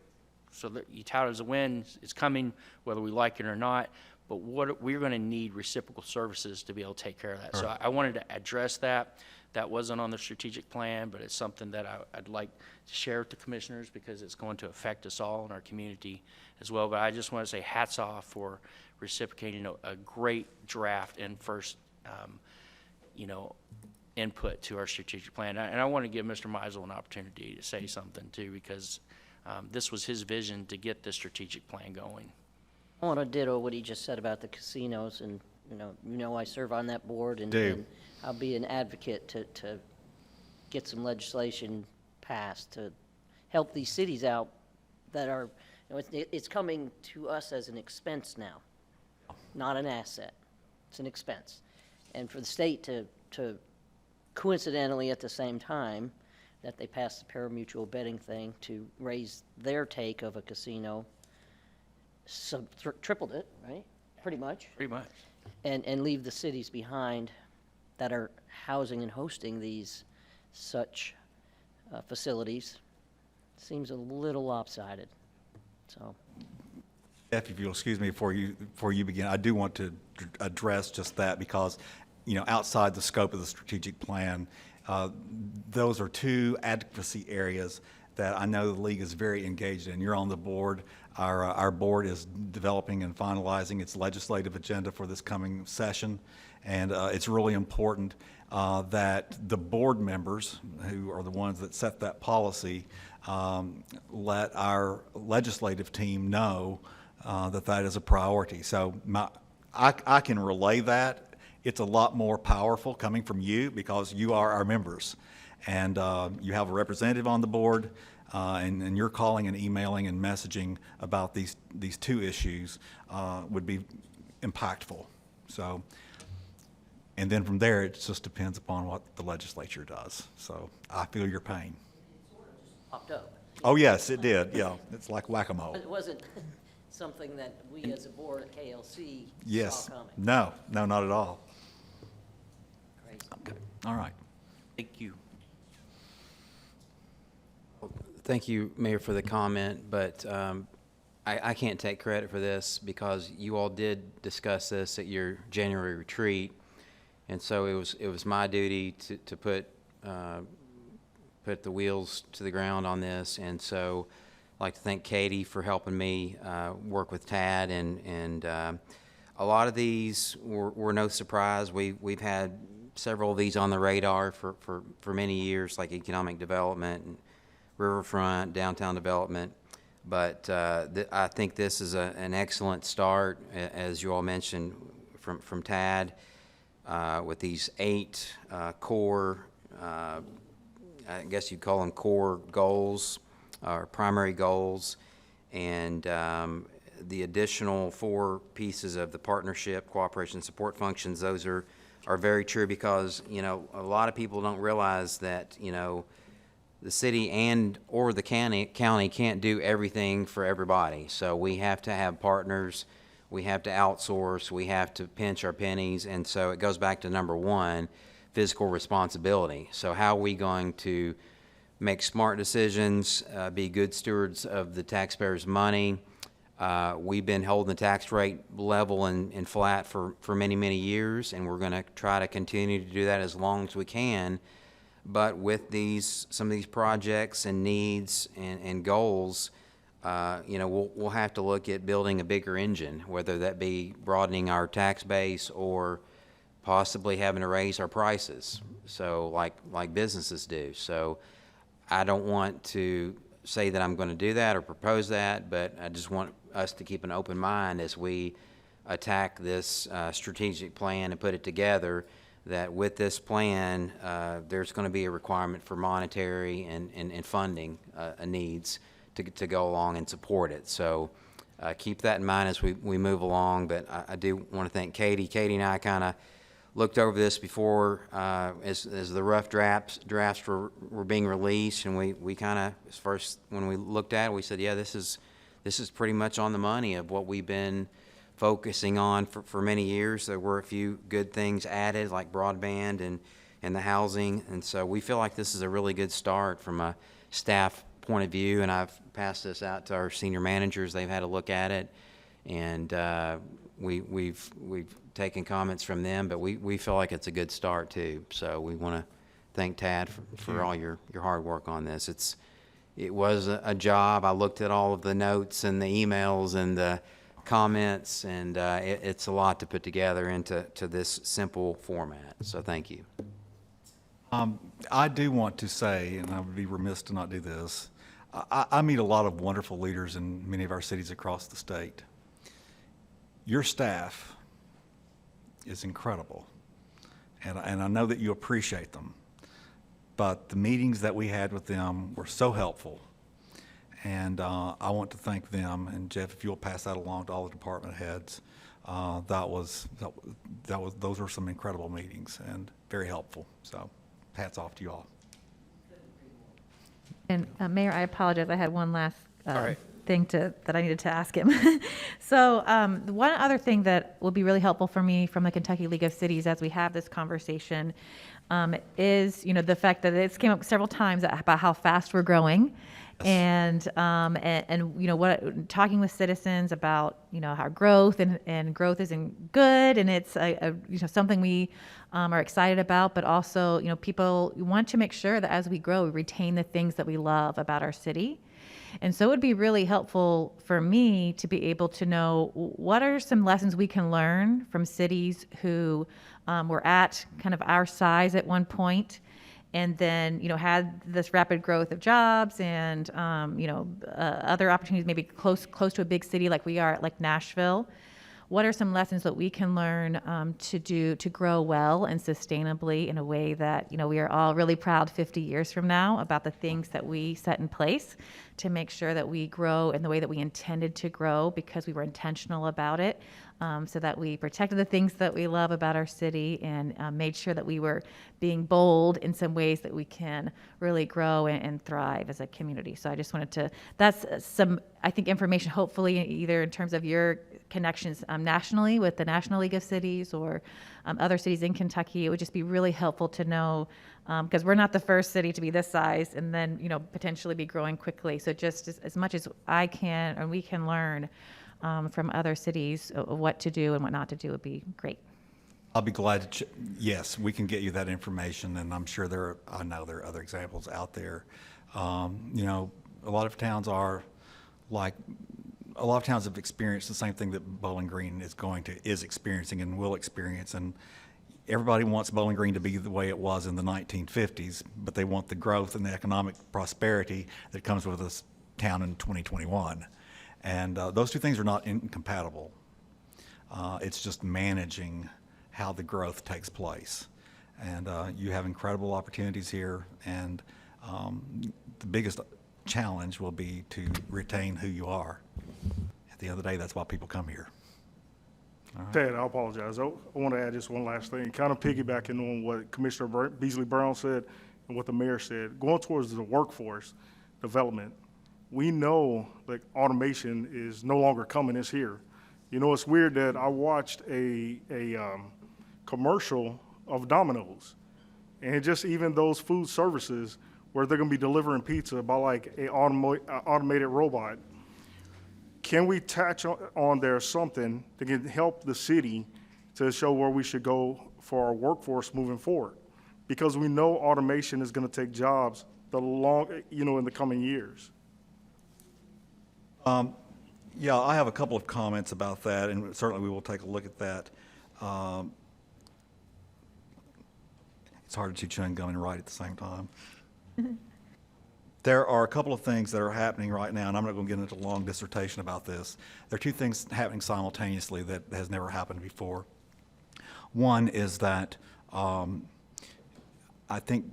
So that you tout it as a win, it's coming whether we like it or not, but we're going to need reciprocal services to be able to take care of that. So I wanted to address that. That wasn't on the strategic plan, but it's something that I'd like to share with the commissioners because it's going to affect us all in our community as well. But I just want to say hats off for reciprocating a great draft and first, input to our strategic plan. And I want to give Mr. Meisel an opportunity to say something too, because this was his vision to get the strategic plan going. I want to ditto what he just said about the casinos, and I serve on that board, and I'll be an advocate to get some legislation passed to help these cities out that are, it's coming to us as an expense now, not an asset. It's an expense. And for the state to coincidentally at the same time that they passed the parimutuel betting thing to raise their take of a casino, tripled it, right? Pretty much. Pretty much. And leave the cities behind that are housing and hosting these such facilities seems a little lopsided. So, If you'll excuse me before you begin, I do want to address just that because, outside the scope of the strategic plan, those are two advocacy areas that I know the league is very engaged in. You're on the board. Our board is developing and finalizing its legislative agenda for this coming session, and it's really important that the board members, who are the ones that set that policy, let our legislative team know that is a priority. So I can relay that. It's a lot more powerful coming from you because you are our members, and you have a representative on the board, and you're calling and emailing and messaging about these two issues would be impactful. So, and then from there, it just depends upon what the legislature does. So I feel your pain. Popped up. Oh, yes, it did. Yeah, it's like whack-a-mole. But it wasn't something that we as a board at KLC Yes. saw coming. No, not at all. Crazy. Okay. All right. Thank you. Thank you, Mayor, for the comment, but I can't take credit for this because you all did discuss this at your January retreat, and so it was my duty to put the wheels to the ground on this, and so I'd like to thank Katie for helping me work with Tad, and a lot of these were no surprise. We've had several of these on the radar for many years, like economic development and Riverfront, downtown development, but I think this is an excellent start, as you all mentioned from Tad, with these 8 core, I guess you'd call them core goals, or primary goals, and the additional 4 pieces of the partnership, cooperation, support functions, those are very true because, a lot of people don't realize that, the city or the county can't do everything for everybody. So we have to have partners, we have to outsource, we have to pinch our pennies, and so it goes back to number 1, fiscal responsibility. So how are we going to make smart decisions, be good stewards of the taxpayers' money? We've been holding the tax rate level and flat for many, many years, and we're going to try to continue to do that as long as we can. But with some of these projects and needs and goals, we'll have to look at building a bigger engine, whether that be broadening our tax base or possibly having to raise our prices, so like businesses do. So I don't want to say that I'm going to do that or propose that, but I just want us to keep an open mind as we attack this strategic plan and put it together, that with this plan, there's going to be a requirement for monetary and funding needs to go along and support it. So keep that in mind as we move along. But I do want to thank Katie. Katie and I kind of looked over this before as the rough drafts were being released, and we kind of, first when we looked at it, we said, yeah, this is pretty much on the money of what we've been focusing on for many years. There were a few good things added, like broadband and the housing, and so we feel like this is a really good start from a staff point of view, and I've passed this out to our senior managers. They've had a look at it, and we've taken comments from them, but we feel like it's a good start too. So we want to thank Tad for all your hard work on this. It was a job. I looked at all of the notes and the emails and the comments, and it's a lot to put together into this simple format. So thank you. I do want to say, and I would be remiss to not do this, I meet a lot of wonderful leaders in many of our cities across the state. Your staff is incredible, and I know that you appreciate them, but the meetings that we had with them were so helpful, and I want to thank them. And Jeff, if you'll pass that along to all the department heads, those were some incredible meetings and very helpful. So hats off to you all. And Mayor, I apologize. I had one last thing that I needed to ask him. So one other thing that will be really helpful for me from the Kentucky League of Cities as we have this conversation is, the fact that it's came up several times about how fast we're growing. And what talking with citizens about how growth and growth isn't good, and it's something we are excited about, but also people want to make sure that as we grow, we retain the things that we love about our city. And so it would be really helpful for me to be able to know what are some lessons we can learn from cities who were at kind of our size at one point, and then had this rapid growth of jobs and other opportunities, maybe close to a big city like we are, like Nashville. What are some lessons that we can learn to grow well and sustainably in a way that we are all really proud 50 years from now about the things that we set in place to make sure that we grow in the way that we intended to grow because we were intentional about it, so that we protected the things that we love about our city and made sure that we were being bold in some ways that we can really grow and thrive as a community. So I just wanted to, that's some, I think, information hopefully either in terms of your connections nationally with the National League of Cities or other cities in Kentucky. It would just be really helpful to know, because we're not the first city to be this size and then potentially be growing quickly. So just as much as I can and we can learn from other cities what to do and what not to do would be great. I'll be glad to, yes, we can get you that information, and I'm sure I know there are other examples out there. A lot of towns have experienced the same thing that Bowling Green is experiencing and will experience, and everybody wants Bowling Green to be the way it was in the 1950s, but they want the growth and the economic prosperity that comes with this town in 2021. And those two things are not incompatible. It's just managing how the growth takes place. And you have incredible opportunities here, and the biggest challenge will be to retain who you are. At the end of the day, that's why people come here. All right. Ted, I apologize. I want to add just one last thing, kind of piggybacking on what Commissioner Beasley Brown said and what the mayor said. Going towards the workforce development, we know that automation is no longer coming, it's here. It's weird that I watched a commercial of Domino's, and just even those food services where they're going to be delivering pizza by like a automated robot. Can we touch on there something that can help the city to show where we should go for our workforce moving forward? Because we know automation is going to take jobs in the coming years. Yeah, I have a couple of comments about that, and certainly we will take a look at that. It's hard to chew chewing gum and write at the same time. There are a couple of things that are happening right now, and I'm not going to get into a long dissertation about this. There are two things happening simultaneously that has never happened before. One is that I think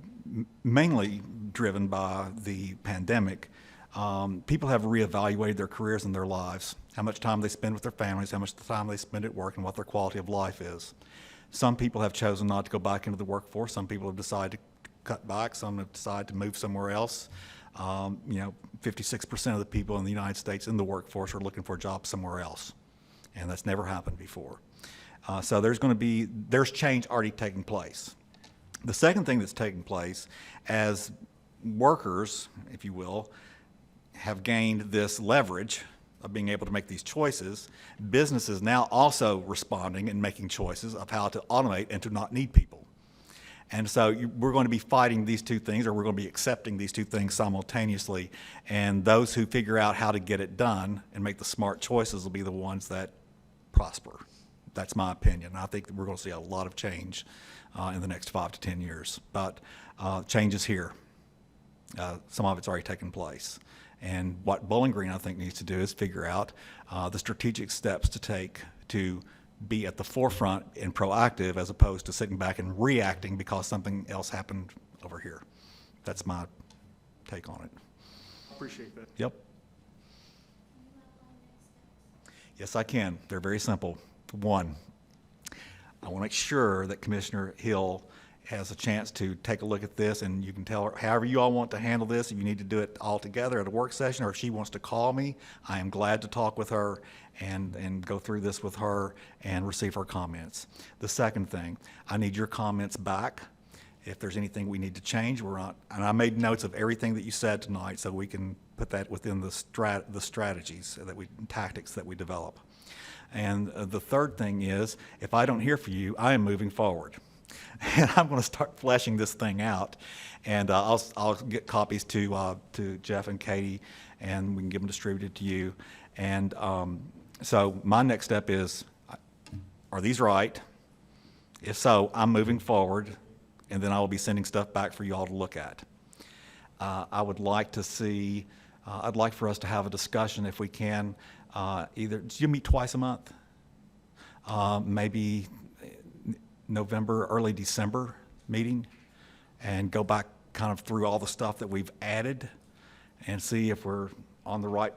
mainly driven by the pandemic, people have reevaluated their careers and their lives, how much time they spend with their families, how much time they spend at work, and what their quality of life is. Some people have chosen not to go back into the workforce. Some people have decided to cut back. Some have decided to move somewhere else. 56% of the people in the United States in the workforce are looking for a job somewhere else, and that's never happened before. So there's change already taking place. The second thing that's taking place, as workers, if you will, have gained this leverage of being able to make these choices, businesses now also responding and making choices of how to automate and to not need people. And so we're going to be fighting these two things, or we're going to be accepting these two things simultaneously. And those who figure out how to get it done and make the smart choices will be the ones that prosper. That's my opinion. I think that we're going to see a lot of change in the next 5 to 10 years. But change is here. Some of it's already taken place. And what Bowling Green, I think, needs to do is figure out the strategic steps to take to be at the forefront and proactive, as opposed to sitting back and reacting because something else happened over here. That's my take on it. Appreciate that. Yep. Yes, I can. They're very simple. One, I want to make sure that Commissioner Hill has a chance to take a look at this, and you can tell her however you all want to handle this. If you need to do it all together at a work session, or if she wants to call me, I am glad to talk with her and go through this with her and receive her comments. The second thing, I need your comments back. If there's anything we need to change, and I made notes of everything that you said tonight, so we can put that within the strategies tactics that we develop. And the third thing is, if I don't hear from you, I am moving forward. And I'm going to start fleshing this thing out, and I'll get copies to Jeff and Katie, and we can get them distributed to you. And so my next step is, are these right? If so, I'm moving forward, and then I will be sending stuff back for you all to look at. I would like to see, I'd like for us to have a discussion, if we can, do you meet twice a month? Maybe November, early December meeting, and go back kind of through all the stuff that we've added and see if we're on the right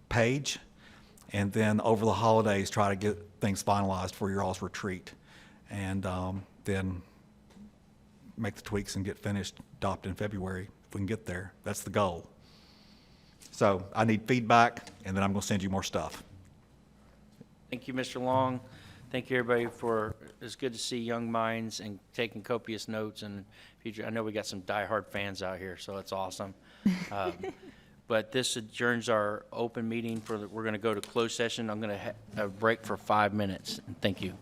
page. And then over the holidays, try to get things finalized for your all's retreat. And then make the tweaks and get finished, adopt in February, if we can get there. That's the goal. So I need feedback, and then I'm going to send you more stuff. Thank you, Mr. Long. Thank you, everybody, it's good to see young minds and taking copious notes. And future, I know we got some diehard fans out here, so it's awesome. But this adjourns our open meeting we're going to go to closed session. I'm going to have a break for 5 minutes. Thank you.